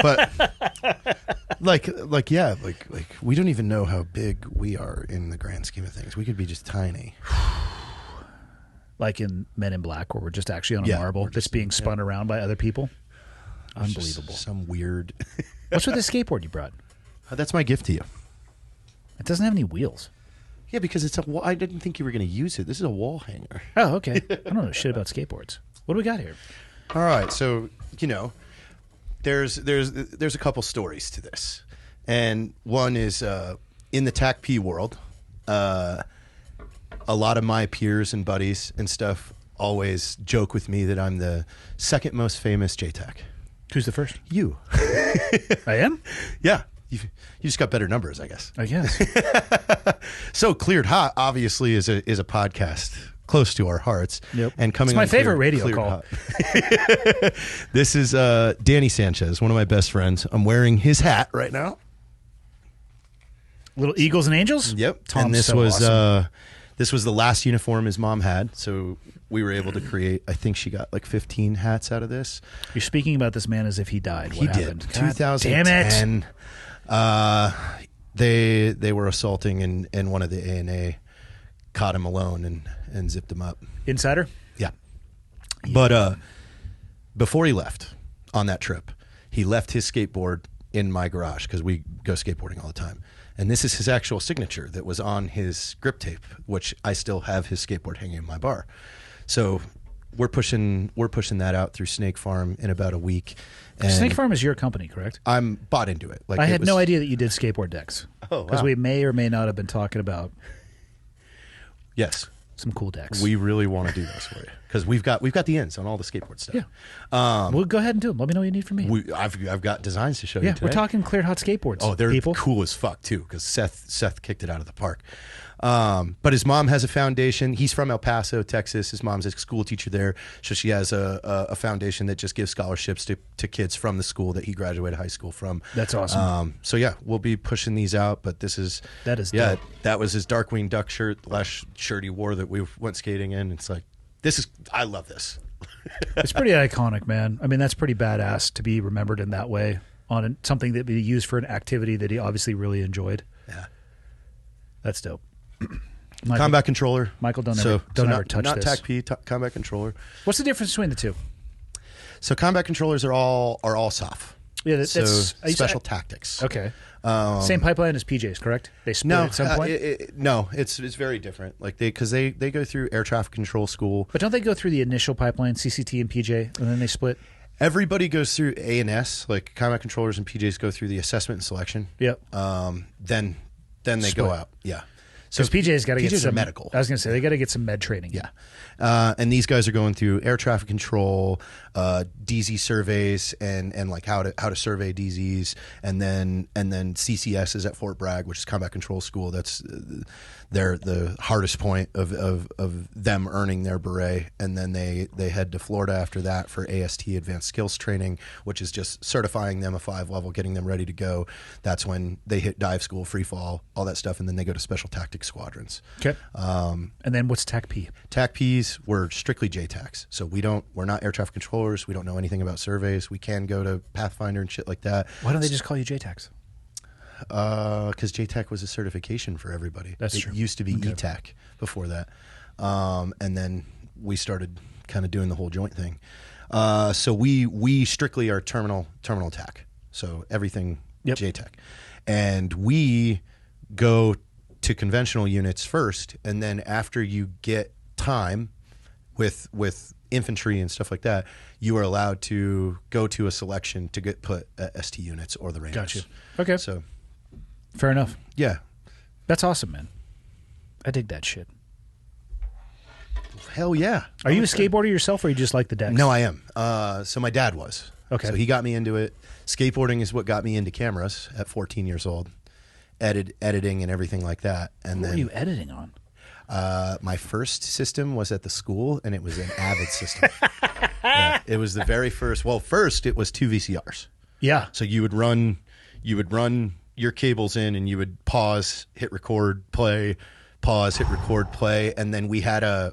But like we don't even know how big we are in the grand scheme of things. We could be just tiny. Like in Men in Black, where we're just actually on a Yeah, marble we're that's just- being spun around by other people. It's just Unbelievable. some weird. What's with the skateboard you brought? That's my gift to you. It doesn't have any wheels. Yeah, because it's a. I didn't think you were going to use it. This is a wall hanger. Oh, okay. I don't know shit about skateboards. What do we got here? All right, so there's a couple stories to this, and one is in the TACP world. A lot of my peers and buddies and stuff always joke with me that I'm the second most famous JTAC. Who's the first? You, I am? yeah, you just got better numbers, I guess. I guess. So Cleared Hot obviously is a podcast close to our hearts. Yep. And coming It's my on favorite radio Cleared call. Hot. This is Danny Sanchez, one of my best friends. I'm wearing his hat right now. Little Eagles and Angels? Yep. Tom's and this so was awesome. this was the last uniform his mom had, so we were able to create. I think she got like 15 hats out of this. You're speaking about this man as if he died. He What happened? did. God 2010. Damn it. They were assaulting, and one of the ANA caught him alone and zipped him up. Insider? Yeah. But before he left on that trip, he left his skateboard in my garage because we go skateboarding all the time. And this is his actual signature that was on his grip tape, which I still have his skateboard hanging in my bar. So we're pushing that out through Snake Farm in about a week. And Snake Farm is your company, correct? I'm bought into it. Like I it had was- no idea that you did skateboard decks. Oh, Because wow. we may or may not have been talking about Yes. some cool decks. We really want to do this for you because we've got the ends on all the skateboard stuff. Yeah. Well, go ahead and do them. Let me know what you need from me. I've got designs to show you Yeah, today. we're talking Cleared Hot skateboards. Oh, they're people. cool as fuck too because Seth kicked it out of the park. But his mom has a foundation. He's from El Paso, Texas. His mom's a school teacher there, so she has a foundation that just gives scholarships to kids from the school that he graduated high school from. That's awesome. So yeah, we'll be pushing these out. But that is dope. that was his Darkwing Duck shirt, the last shirt he wore that we went skating in. It's like I love this. It's pretty iconic, man. I mean, that's pretty badass to be remembered in that way on something that be used for an activity that he obviously really enjoyed. Yeah. That's dope. Combat controller. Michael, don't ever touch not this. TAC-P, combat controller. What's the difference between the two? So combat controllers are all soft. Yeah, So that's special tactics. Okay. Same pipeline as PJs, correct? They split No, at some point. no, it's very different. Like they go through air traffic control school. But don't they go through the initial pipeline, CCT and PJ, and then they split? Everybody goes through A&S. Like combat controllers and PJs go through the assessment and selection. Yep. Then they Split. go out. Yeah. Because PJ's got to get PJs are some medical. I was going to say they got to get some med training. Yeah. And these guys are going through air traffic control, DZ surveys, and like how to survey DZs, and then CCS is at Fort Bragg, which is Combat Control School. That's the hardest point of them earning their beret, and then they head to Florida after that for AST Advanced Skills Training, which is just certifying them a 5 level, getting them ready to go. That's when they hit dive school, free fall, all that stuff, and then they go to Special Tactics squadrons. Okay. And then what's TAC P? TAC Ps were strictly JTACs, so we're not air traffic controllers. We don't know anything about surveys. We can go to Pathfinder and shit like that. Why don't they just call you JTACs? Because JTAC was a certification for everybody. That's true. It used to be ETAC before that, and then we started kind of doing the whole joint thing. So we strictly are terminal TAC. So everything JTAC, and we go to conventional units first, and then after you get time with infantry and stuff like that, you are allowed to go to a selection to get put at ST units or the Rangers. Gotcha. Okay. So Fair enough. yeah, That's awesome, man. I dig that shit. hell yeah. Are you a skateboarder yourself, or you just like the decks? No, I am. So my dad was. Okay. So he got me into it. Skateboarding is what got me into cameras at 14 years old. Editing and everything like that. And What then were you editing on? my first system was at the school, and it was an Avid system. Yeah, it was the very first. Well, first it was 2 VCRs. Yeah. So you would run your cables in, and you would pause, hit record, play, pause, hit record, play, and then we had a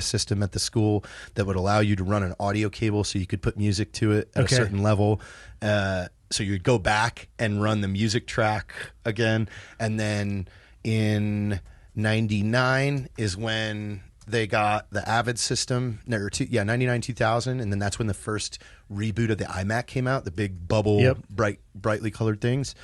system at the school that would allow you to run an audio cable, so you could put music to it at a certain level. So you'd go back and run the music track again, and then in '99 is when they got the Avid system. 99 2000, and then that's when the first reboot of the iMac came out, the big bubble, brightly colored things.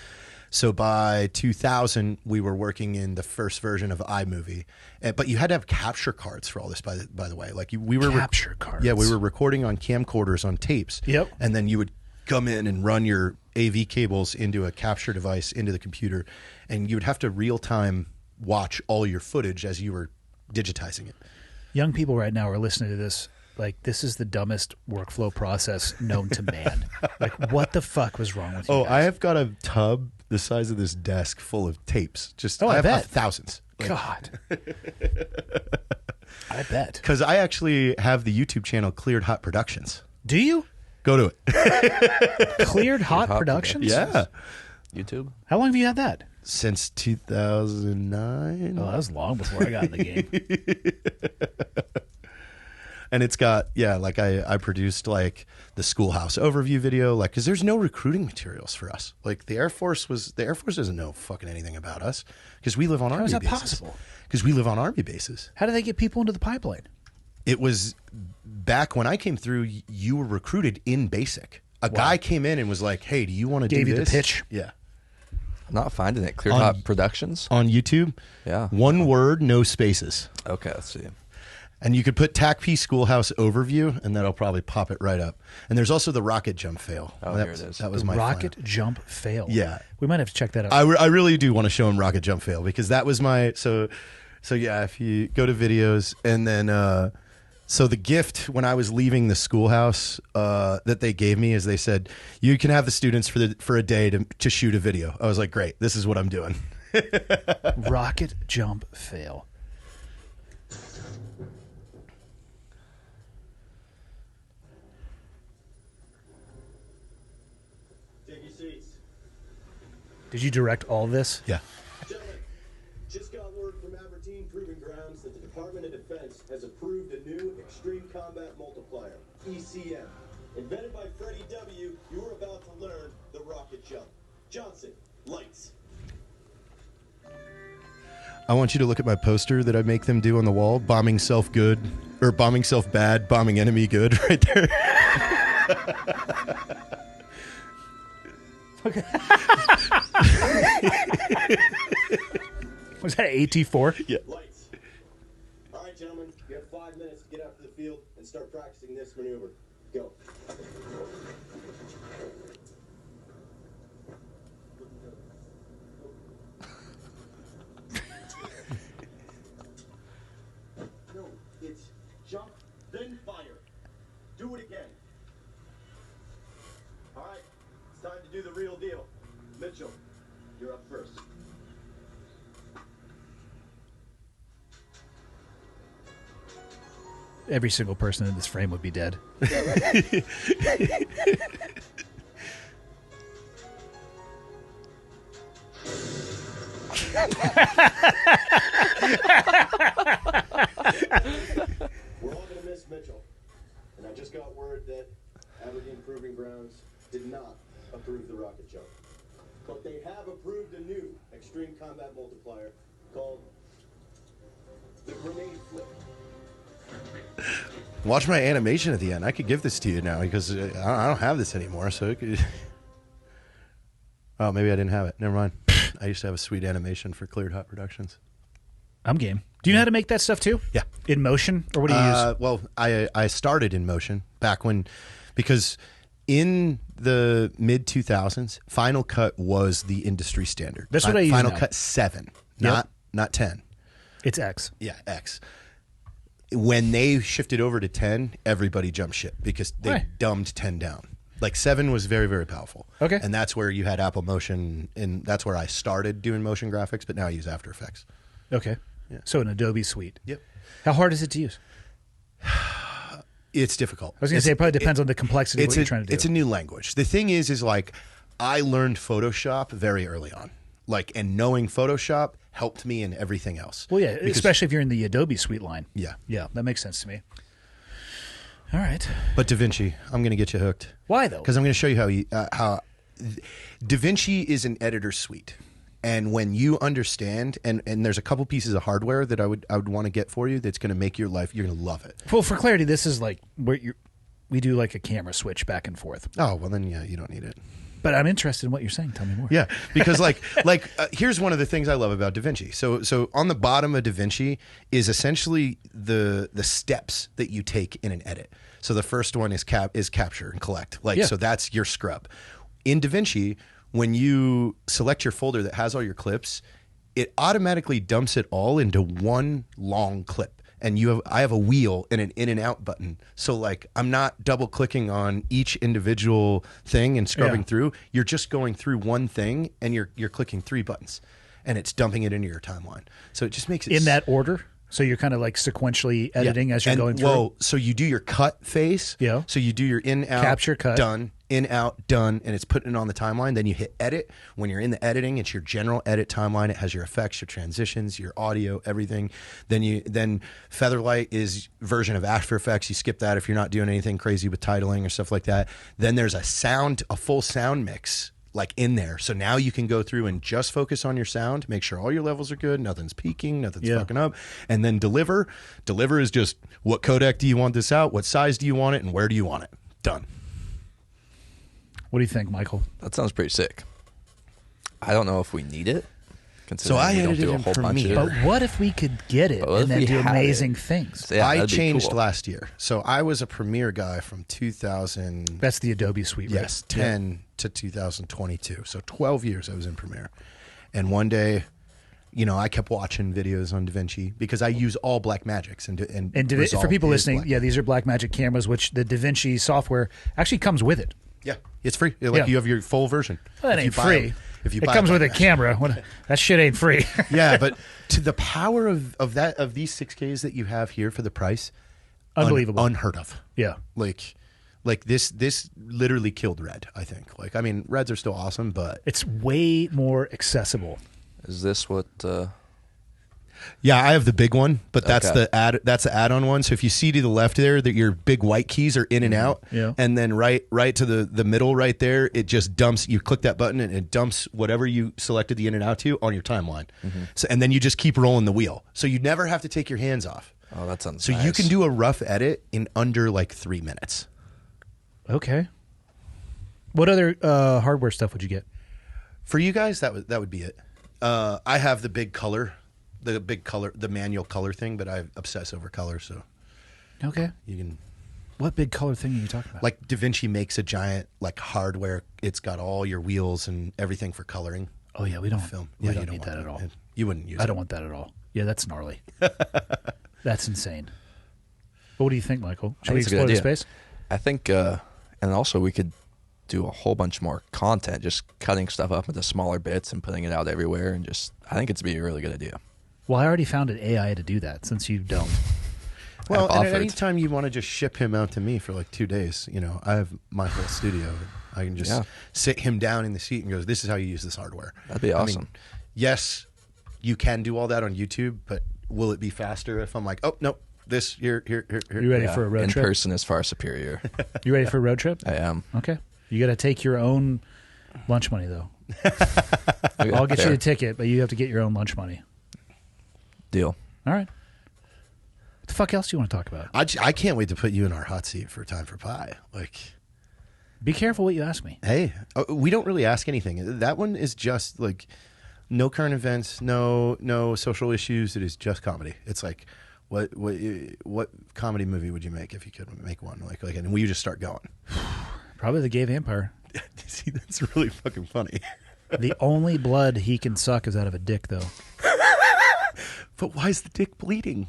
So by 2000, we were working in the first version of iMovie, but you had to have capture cards for all this. By the way, like we were Capture cards. Yeah, we were recording on camcorders on tapes. Yep. And then you would come in and run your AV cables into a capture device into the computer, and you would have to real time watch all your footage as you were digitizing it. Young people right now are listening to this like, this is the dumbest workflow process known to man. Like, what the fuck was wrong with you guys? I have got a tub the size of this desk full of tapes. I have bet. thousands. God. I bet. Because I actually have the YouTube channel Cleared Hot Productions. Do you? Go to it. Cleared Hot Productions? Yeah. YouTube? How long have you had that? Since 2009. Oh, that was long before I got in the game. And it's got, like I produced like the schoolhouse overview video, like, because there's no recruiting materials for us. Like the Air Force doesn't know fucking anything about us because we live on Army bases. How is that possible? Because we live on Army bases. How do they get people into the pipeline? It was back when I came through, you were recruited in basic. A guy came in and was like, hey, do you want to do this? Gave you the pitch? Yeah. I'm not finding it. Cleared Hot Productions? On YouTube? Yeah. One word, no spaces. Okay, let's see. And you could put TACP Schoolhouse Overview, and that'll probably pop it right up. And there's also the rocket jump fail. Oh, here it is. That was The my rocket final. jump fail. Yeah. We might have to check that out. I really do want to show him rocket jump fail because that was my so yeah. If you go to videos and then so the gift when I was leaving the schoolhouse that they gave me is they said you can have the students for a day to shoot a video. I was like, great, this is what I'm doing. Rocket jump fail. Take your seats. Did you direct all this? Yeah. Gentlemen, just got word from Aberdeen Proving Grounds that the Department of Defense has approved a new Extreme Combat Multiplier, ECM. Invented by Freddie W., you are about to learn the rocket jump. Johnson, lights. I want you to look at my poster that I make them do on the wall. Bombing self good, or bombing self bad, bombing enemy good, right there. Was that AT4? Yeah. Lights. All right, gentlemen, you have 5 minutes to get out to the field and start practicing this maneuver. Go. No, it's jump, then fire. Do it again. All right, it's time to do the real deal. Mitchell, you're up first. Every single person in this frame would be dead. approved the rocket jump. But they have approved a new extreme combat multiplier called the grenade flip. Watch my animation at the end. I could give this to you now because I don't have this anymore. So it could... Oh, maybe I didn't have it. Never mind. I used to have a sweet animation for Cleared Hot Productions. I'm game. Do you know how to make that stuff too? Yeah. In Motion? Or what do you use? Well, I started in Motion back when, because in the mid 2000s, Final Cut was the industry standard. That's what I use Final now. Cut 7, Yep. not 10. It's X. Yeah, X. When they shifted over to 10, everybody jumped ship because they Right. dumbed 10 down. Like 7 was very, very powerful. Okay. And that's where you had Apple Motion, and that's where I started doing motion graphics, but now I use After Effects. Okay. Yeah. So an Adobe suite. Yep. How hard is it to use? It's difficult. I was going to say it probably depends on the complexity of what you're trying to do. It's a new language. The thing is like I learned Photoshop very early on. Like, and knowing Photoshop helped me in everything else. Well, yeah, Because- especially if you're in the Adobe suite line. Yeah. Yeah, that makes sense to me. All right. But DaVinci, I'm going to get you hooked. Why, though? Because I'm going to show you how DaVinci is an editor suite. And when you understand, and there's a couple pieces of hardware that I would want to get for you that's going to make your life, you're going to love it. Well, for clarity, this is like where we do like a camera switch back and forth. Oh, well then, yeah, you don't need it. But I'm interested in what you're saying. Tell me more. Yeah, because here's one of the things I love about DaVinci. So on the bottom of DaVinci is essentially the steps that you take in an edit. So the first one is capture and collect. So that's your scrub. In DaVinci, when you select your folder that has all your clips, it automatically dumps it all into one long clip. And I have a wheel and an in and out button. So like I'm not double clicking on each individual thing and scrubbing through. You're just going through one thing and you're clicking 3 buttons and it's dumping it into your timeline. So it just makes it In that order? So you're kind of like sequentially editing as you're going through? Well, so you do your cut phase. Yeah. So you do your in, out, Capture, cut. done, in, out, done, and it's putting it on the timeline. Then you hit edit. When you're in the editing, it's your general edit timeline. It has your effects, your transitions, your audio, everything. Then Featherlight is version of After Effects. You skip that if you're not doing anything crazy with titling or stuff like that. Then there's a full sound mix like in there. So now you can go through and just focus on your sound, make sure all your levels are good, nothing's peaking, nothing's fucking up, and then deliver. Deliver is just what codec do you want this out, what size do you want it, and where do you want it. Done. What do you think, Michael? That sounds pretty sick. I don't know if we need it. So I we don't edited do a in whole bunch Premiere. of But what if we could get it But what and if then we do had amazing it? things? Yeah, I that'd be changed cool. last year. So I was a Premiere guy from 2000. That's the Adobe suite, right? Yes, 10 to 2022. So 12 years I was in Premiere. And one day, I kept watching videos on DaVinci because I use all Blackmagics. And Resolve for people is listening, Blackmagic. these are Blackmagic cameras, which the DaVinci software actually comes with it. Yeah, it's free. Like you have your full version. Well, that If you ain't buy free. them- If you It buy comes with a Blackmagic. camera. That shit ain't free. Yeah, but to the power of these 6Ks that you have here for the price, Unbelievable. unheard of. Yeah. Like this literally killed Red, I think. Like, I mean, Reds are still awesome, but It's way more accessible. Is this what? yeah, I have the big one, but that's Okay. the add-on one. So if you see to the left there that your big white keys are in and out, Yeah. and then right to the middle right there, it just dumps. You click that button and it dumps whatever you selected the in and out to on your timeline. So and then you just keep rolling the wheel, so you never have to take your hands off. Oh, that sounds. So you nice. can do a rough edit in under like 3 minutes. Okay. What other hardware stuff would you get? For you guys, that would be it. I have the manual color thing, but I obsess over color, so Okay. you can. What big color thing are you talking about? Like DaVinci makes a giant like hardware. It's got all your wheels and everything for coloring. Oh yeah, we don't Film. We Yeah, don't you need want that at all. You wouldn't use I it. don't want that at all. Yeah, that's gnarly. That's insane. But what do you think, Michael? I Should we think it's a good explore the idea. space? I think, and also we could do a whole bunch more content, just cutting stuff up into smaller bits and putting it out everywhere, and just I think it's be a really good idea. Well, I already found an AI to do that. Since you don't, Well, I've and offered. anytime you want to just ship him out to me for like 2 days, I have my whole studio. I can just Yeah. sit him down in the seat and go, "This is how you use this hardware." That'd be awesome. Yes, you can do all that on YouTube, but will it be faster if I'm like, "Oh no, this here." you ready for a road in trip? person is far superior. You ready for a road trip? I am. Okay. You got to take your own Lunch money, though. I'll get you a ticket, but you have to get your own lunch money. Deal. All right. What the fuck else do you want to talk about? I can't wait to put you in our hot seat for Time for Pie. Like, be careful what you ask me. hey, we don't really ask anything. That one is just like no current events, no social issues. It is just comedy. It's like, what comedy movie would you make if you could make one? Like, and will you just start going? Probably the gay vampire. See, that's really fucking funny. The only blood he can suck is out of a dick, though. But why is the dick bleeding?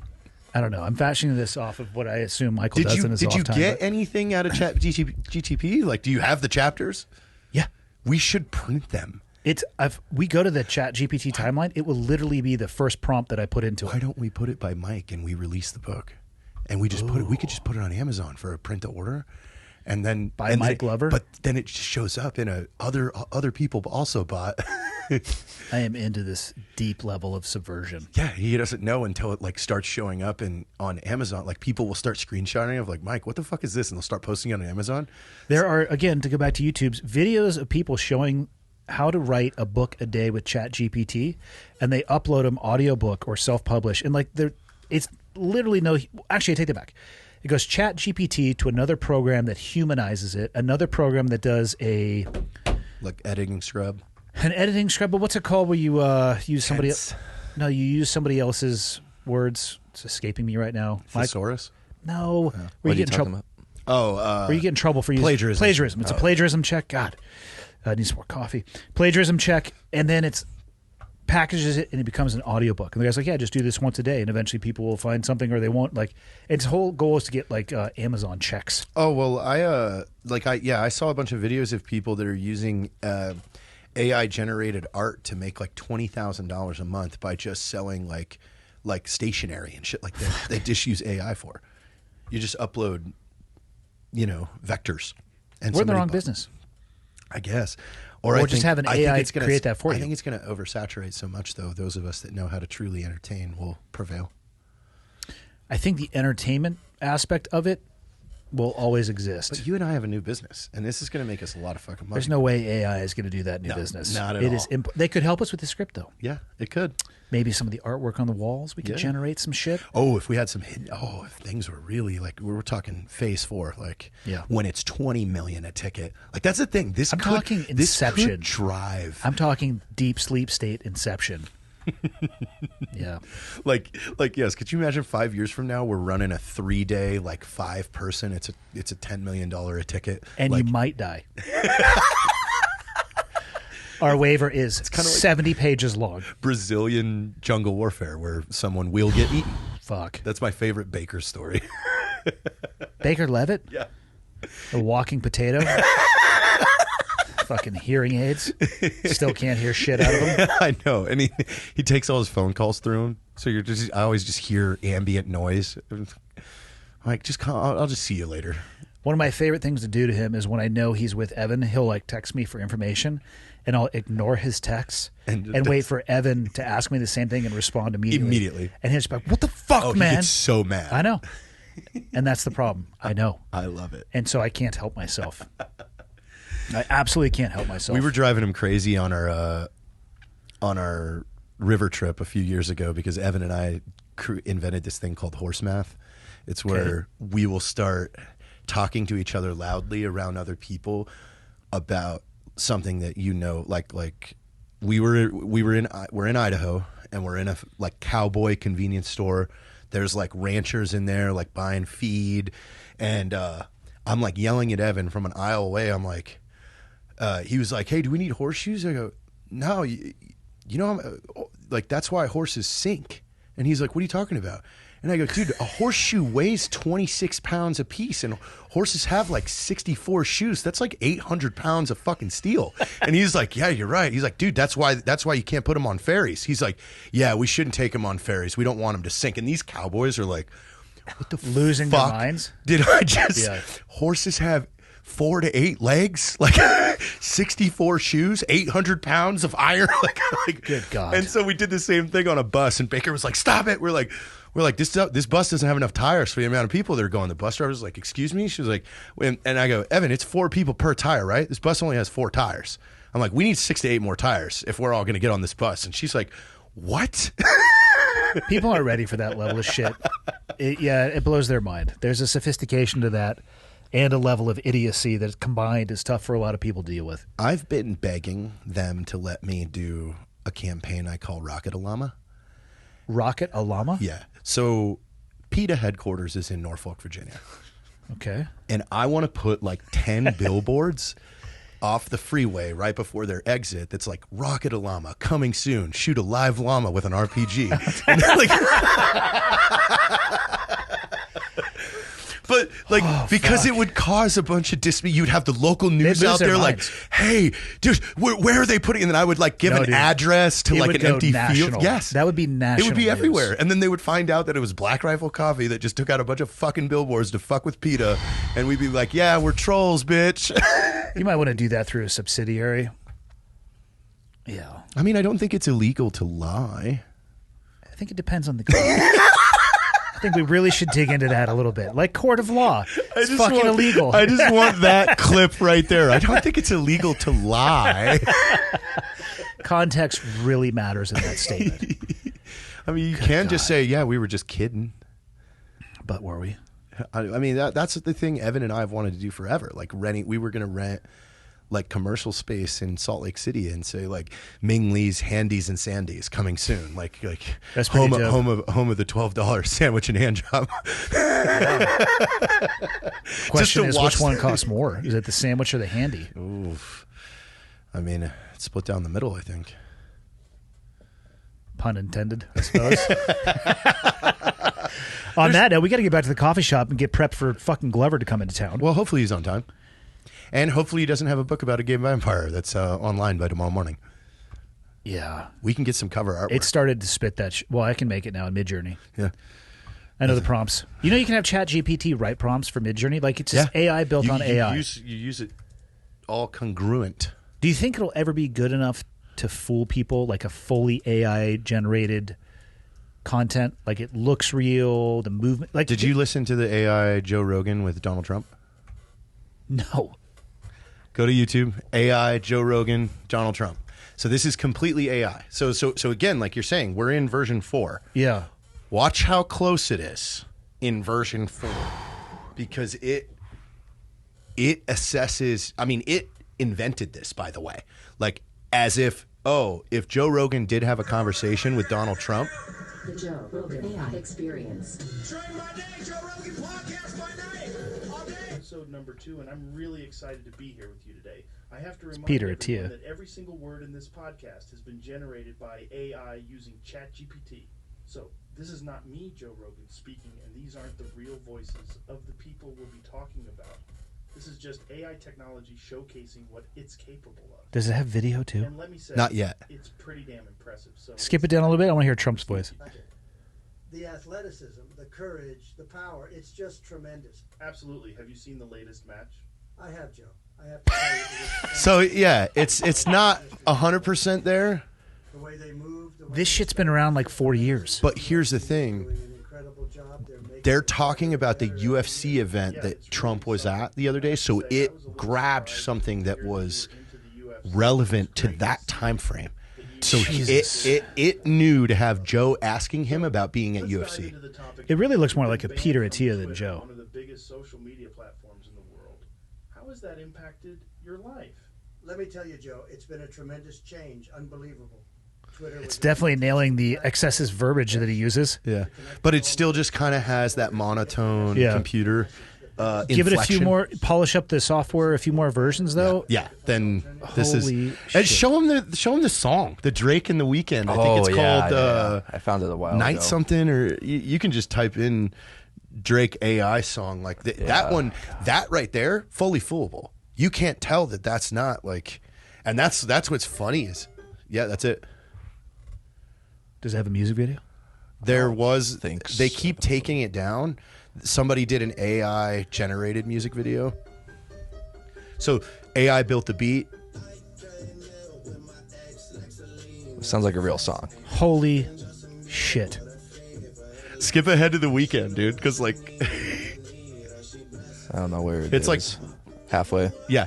I don't know. I'm fashioning this off of what I assume Michael does in his off time. Did you get anything out of GTP? Like, do you have the chapters? Yeah. We should print them. We go to the Chat GPT timeline. It will literally be the first prompt that I put into Why it. don't we put it by Mike and we release the book, and we just put it? We could just put it on Amazon for a print to order, and then By Mike Glover. But then it just shows up in other people also bought. I am into this deep level of subversion. Yeah, he doesn't know until it like starts showing up on Amazon. Like people will start screenshotting of like, Mike, what the fuck is this? And they'll start posting it on Amazon. There are, again, to go back to YouTube's videos of people showing how to write a book a day with Chat GPT, and they upload them audiobook or self-publish. And like it's literally actually, I take that back. It goes Chat GPT to another program that humanizes it, another program that does Like editing scrub. an editing scrub. But what's it called where you use somebody No, you use somebody else's words. It's escaping me right now. Thesaurus? No. What Where are you you get in talking trouble? about? Where you get in trouble for using Plagiarism. Plagiarism. It's a plagiarism check. God, I need some more coffee. Plagiarism check, and then it's packages it and it becomes an audiobook. And the guy's like, yeah, just do this once a day, and eventually people will find something or they won't. Like, its whole goal is to get like Amazon checks. Oh well, I saw a bunch of videos of people that are using AI generated art to make like $20,000 a month by just selling like stationery and shit like that. They just use AI for. You just upload, vectors. And We're in the somebody wrong business. I guess. Or I just think- have an I think AI it's gonna- create that for you. I think it's going to oversaturate so much, though. Those of us that know how to truly entertain will prevail. I think the entertainment aspect of it will always exist. But you and I have a new business, and this is going to make us a lot of fucking money. There's no way AI is going to do that new No, business. not at It all. is they could help us with the script, though. Yeah, it could. Maybe some of the artwork on the walls. We could Yeah. generate some shit. Oh, if we had some hidden, if things were really like, we were talking phase 4, like when it's 20 million a ticket. Like that's the thing. I'm talking Inception. This could drive. I'm talking deep sleep state Inception. Yeah. Like yes. Could you imagine 5 years from now we're running a 3-day like 5-person? It's a $10 million a ticket, And like, you might die. Our waiver is kinda like 70 pages long. Brazilian jungle warfare where someone will get eaten. Fuck. That's my favorite Baker story. Baker Levitt? Yeah. A walking potato? Fucking hearing aids. Still can't hear shit out of him. I know, and he takes all his phone calls through him. So I always just hear ambient noise. I'm like, I'll just see you later. One of my favorite things to do to him is when I know he's with Evan, he'll like text me for information, and I'll ignore his texts and wait for Evan to ask me the same thing and respond immediately. And he'll just be like, "What the fuck, man?" He gets so mad. I know, and that's the problem. I know. I love it. And so I can't help myself. I absolutely can't help myself. We were driving him crazy on our river trip a few years ago because Evan and I invented this thing called horse math. It's where we will start talking to each other loudly around other people about something that like we're in Idaho and we're in a like cowboy convenience store. There's like ranchers in there like buying feed, and I'm like yelling at Evan from an aisle away. I'm like, he was like, "Hey, do we need horseshoes?" I go, "No, you know, like that's why horses sink." And he's like, "What are you talking about?" And I go, "Dude, a horseshoe weighs 26 pounds a piece, and horses have like 64 shoes. That's like 800 pounds of fucking steel." And he's like, "Yeah, you're right." He's like, "Dude, that's why you can't put them on ferries." He's like, "Yeah, we shouldn't take them on ferries. We don't want them to sink." And these cowboys are like, "What the losing fuck their minds? Did I just? Yeah. Horses have 4 to 8 legs, like 64 shoes, 800 pounds of iron." like, Good God. And so we did the same thing on a bus, and Baker was like, "Stop it." We're like, this bus doesn't have enough tires for the amount of people that are going. The bus driver was like, "Excuse me?" She was like, and I go, "Evan, it's 4 people per tire, right? This bus only has 4 tires." I'm like, we need 6 to 8 more tires if we're all going to get on this bus. And she's like, what? People aren't ready for that level of shit. It blows their mind. There's a sophistication to that and a level of idiocy that combined is tough for a lot of people to deal with. I've been begging them to let me do a campaign I call Rocket a Llama. Rocket a Llama? Yeah. So PETA headquarters is in Norfolk, Virginia. Okay. And I want to put like 10 billboards off the freeway right before their exit that's like, Rocket a Llama, coming soon, shoot a live llama with an RPG. And they're like, but like, because it would cause a bunch of you'd have the local news They'd lose out their there minds. like, hey, dude, where are they putting? And then I would like give an address to It like would an go empty national. field. Yes. That would be national. It would be news. everywhere. And then they would find out that it was Black Rifle Coffee that just took out a bunch of fucking billboards to fuck with PETA. And we'd be like, yeah, we're trolls, bitch. You might want to do that through a subsidiary. Yeah. I mean, I don't think it's illegal to lie. I think it depends on the I think we really should dig into that a little bit. Like court of law. It's fucking illegal. I just want that clip right there. I don't think it's illegal to lie. Context really matters in that statement. I mean, you can just say, yeah, we were just kidding. But were we? I mean, that's the thing Evan and I have wanted to do forever. Like we were going to rent like commercial space in Salt Lake City and say like Ming Lee's Handies and Sandies coming soon. Like That's home pretty dope. of the $12 sandwich and hand job. Question is, watch which one costs more? Is it the sandwich or the handy? Oof. I mean, it's split down the middle, I think. Pun intended, I suppose. On that note, we got to get back to the coffee shop and get prepped for fucking Glover to come into town. Well, hopefully he's on time. And hopefully he doesn't have a book about a gay vampire that's online by tomorrow morning. Yeah. We can get some cover artwork. It started to spit that. Well, I can make it now in Midjourney. Yeah. I know the prompts. You know, you can have ChatGPT write prompts for Midjourney. Like it's just AI built on AI. You use it all congruent. Do you think it'll ever be good enough to fool people, like a fully AI generated content? Like it looks real, the movement. Like, Did you listen to the AI Joe Rogan with Donald Trump? No. Go to YouTube, AI Joe Rogan, Donald Trump. So this is completely AI. So again, like you're saying, we're in version 4. Yeah. Watch how close it is in version 4, because it assesses. I mean, it invented this, by the way, like as if Joe Rogan did have a conversation with Donald Trump. The Joe Rogan AI Experience. Train by day, Joe Rogan podcast by night. All day. Episode number 2, and I'm really excited to be here with you today. I have to remind Peter everyone Attia. that every single word in this podcast has been generated by AI using ChatGPT. So this is not me, Joe Rogan, speaking, and these aren't the real voices of the people we'll be talking about. This is just AI technology showcasing what it's capable of. Does it have video too? And let me say, Not yet. It's pretty damn impressive. So Skip it down a little bit. I want to hear Trump's voice. The athleticism, the courage, the power, it's just tremendous. Absolutely. Have you seen the latest match? I have, Joe. I have to tell you. it was- So yeah, it's not 100% there. The way they move. The way This they shit's been around like 40 years. But here's the thing. doing an incredible job. They're talking about the UFC event that Trump was at the other day, so it grabbed something that was relevant to that time frame. So Jesus. it knew to have Joe asking him about being at UFC. It really looks more like a Peter Attia than Joe. One of the biggest social media platforms in the world. How has that impacted your life? Let me tell you, Joe, it's been a tremendous change. Unbelievable. Twitter It's was- definitely nailing the excessive verbiage that he uses. Yeah, but it still just kind of has that monotone computer. Give it a few inflection. more, polish up the software, a few more versions though. Yeah, then this Holy is. shit. And show him the song, the Drake and the Weeknd. I think it's called I found it a while Night ago. something, or you can just type in Drake AI song like that one. That right there, fully foolable. You can't tell that that's not like, and that's what's funny is, yeah, that's it. Does it have a music video? There was. Thinks. They keep taking it down. Somebody did an AI generated music video. So AI built the beat. Sounds like a real song. Holy shit. Skip ahead to the Weekend, dude, because like, I don't know where It's like- is. Halfway, yeah,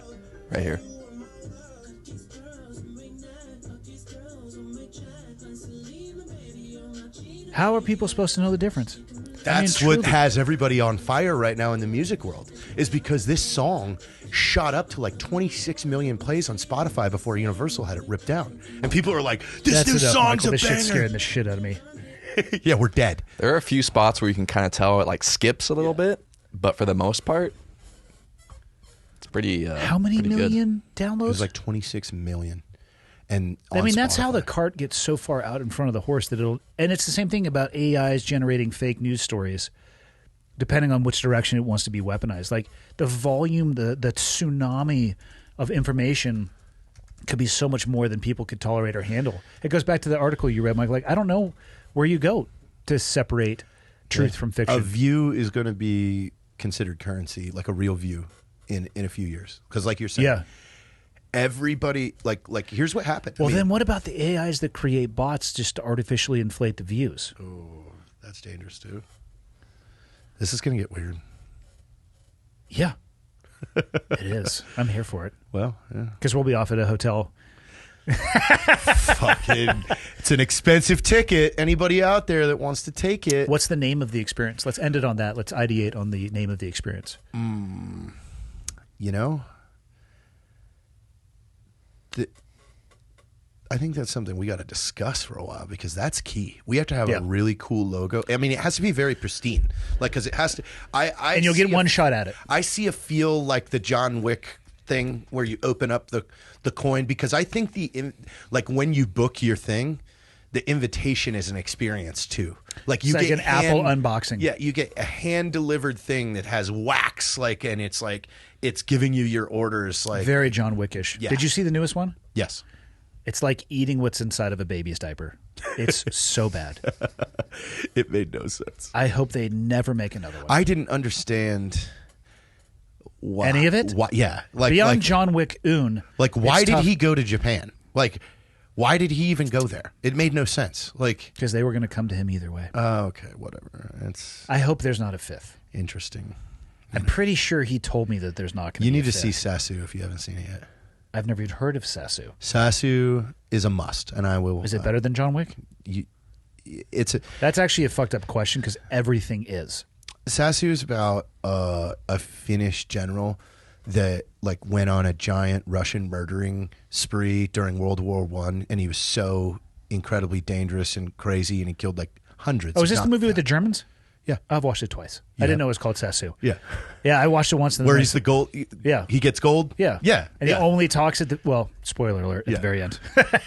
right here. How are people supposed to know the difference? That's what has everybody on fire right now in the music world, is because this song shot up to like 26 million plays on Spotify before Universal had it ripped down. And people are like, this new song's a This banger. shit's scaring the shit out of me. Yeah, we're dead. There are a few spots where you can kind of tell it like skips a little bit, but for the most part, it's pretty. How many pretty million It downloads? was like 26 million. And I on mean, that's how Spotify. the cart gets so far out in front of the horse that it'll. And it's the same thing about AIs generating fake news stories, depending on which direction it wants to be weaponized. Like the volume, the tsunami of information could be so much more than people could tolerate or handle. It goes back to the article you read, Mike. Like, I don't know where you go to separate truth from fiction. A view is going to be considered currency, like a real view in a few years. Because like you're saying, Yeah. everybody, like here's what happened. Well, then what about the AIs that create bots just to artificially inflate the views? Oh, that's dangerous too. This is going to get weird. Yeah, it is. I'm here for it. Well, yeah. Because we'll be off at a hotel. Fucking, it's an expensive ticket. Anybody out there that wants to take it? What's the name of the experience? Let's end it on that. Let's ideate on the name of the experience. You know, I think that's something we got to discuss for a while, because that's key. We have to have a really cool logo. I mean, it has to be very pristine, like, because it has to. And you'll get one shot at it. I see a feel like the John Wick thing where you open up the coin, because I think like when you book your thing, the invitation is an experience too. Like you It's like get an Apple unboxing. Yeah, you get a hand delivered thing that has wax, like, and it's like it's giving you your orders, like Very John Wickish. Yeah. Did you see the newest one? Yes. It's like eating what's inside of a baby's diaper. It's so bad. It made no sense. I hope they never make another one. I didn't understand why, Any of it? Why, yeah, like Beyond John Wick Un. like why it's did tough. he go to Japan? Like, why did he even go there? It made no sense. Like, Because they were going to come to him either way. okay, whatever. It's I hope there's not a fifth. interesting. I'm pretty sure he told me that there's not going to be You need a to fifth. see Sasu if you haven't seen it yet. I've never even heard of Sasu. Sasu is a must, and I will. Is it better than John Wick? It's That's actually a fucked up question because everything is. Sasu is about a Finnish general that like went on a giant Russian murdering spree during World War I, and he was so incredibly dangerous and crazy, and he killed like hundreds. Oh, is this if the not movie with the Germans? Yeah. I've watched it twice. Yeah. I didn't know it was called Sasu. Yeah. Yeah, I watched it once. Where he's the gold. Yeah. He gets gold. Yeah. Yeah. And yeah. he only talks at the, well, spoiler alert, at Yeah. the very end.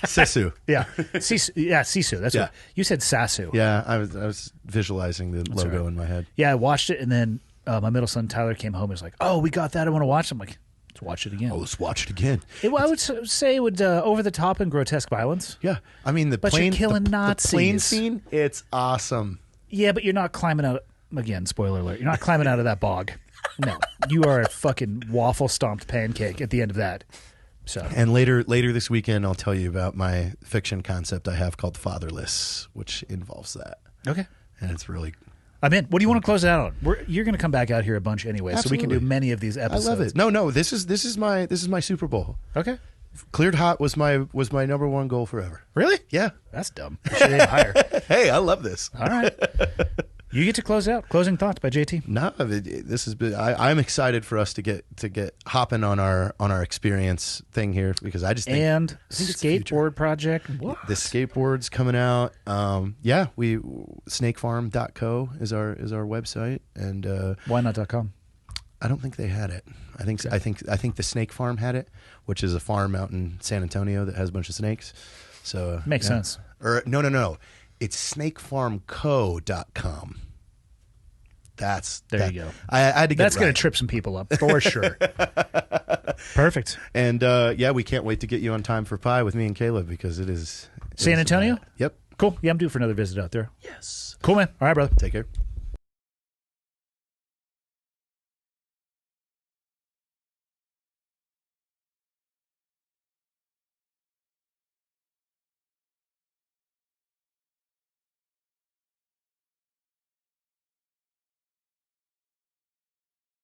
Sisu. Yeah. Sisu. Yeah, Sisu. That's Yeah. what you said, Sasu. Yeah, I was visualizing the logo all right. in my head. Yeah, I watched it, and then my middle son Tyler came home and was like, "Oh, we got that. I want to watch it." I'm like, "Let's watch it again." Oh, let's watch it again. I would say it would over the top and grotesque violence. Yeah, I mean But you're plane, killing the plane Nazis. scene. It's awesome. Yeah, but you're not climbing out again. Spoiler alert: you're not climbing out of that bog. No, you are a fucking waffle stomped pancake at the end of that. So, And later this weekend, I'll tell you about my fiction concept I have called Fatherless, which involves that. okay, And it's really. I'm in. What do you want to close it out on? You're going to come back out here a bunch anyway, so we can do Absolutely. many of these episodes. I love it. No, this is my Super Bowl. Okay, Cleared hot was my number one goal forever. really? Yeah. That's dumb. You should aim higher. Hey, I love this. All right. You get to close out. Closing thoughts by JT. No, this has been. I'm excited for us to get hopping on our experience thing here, because I just think And I think it's the future. skateboard project. What? The skateboard's coming out. Yeah, snakefarm.co is our website, and Why not.com? I don't think they had it. I think the Snake Farm had it, which is a farm out in San Antonio that has a bunch of snakes. So Makes yeah. sense. Or no. It's snakefarmco.com. There you go. I had to get That's it going right. to trip some people up for sure. Perfect. And yeah, we can't wait to get you on Time for Pie with me and Caleb, because it is San Antonio? Yep. Cool. Yeah, I'm due for another visit out there. Yes. Cool, man. All right, brother. Take care.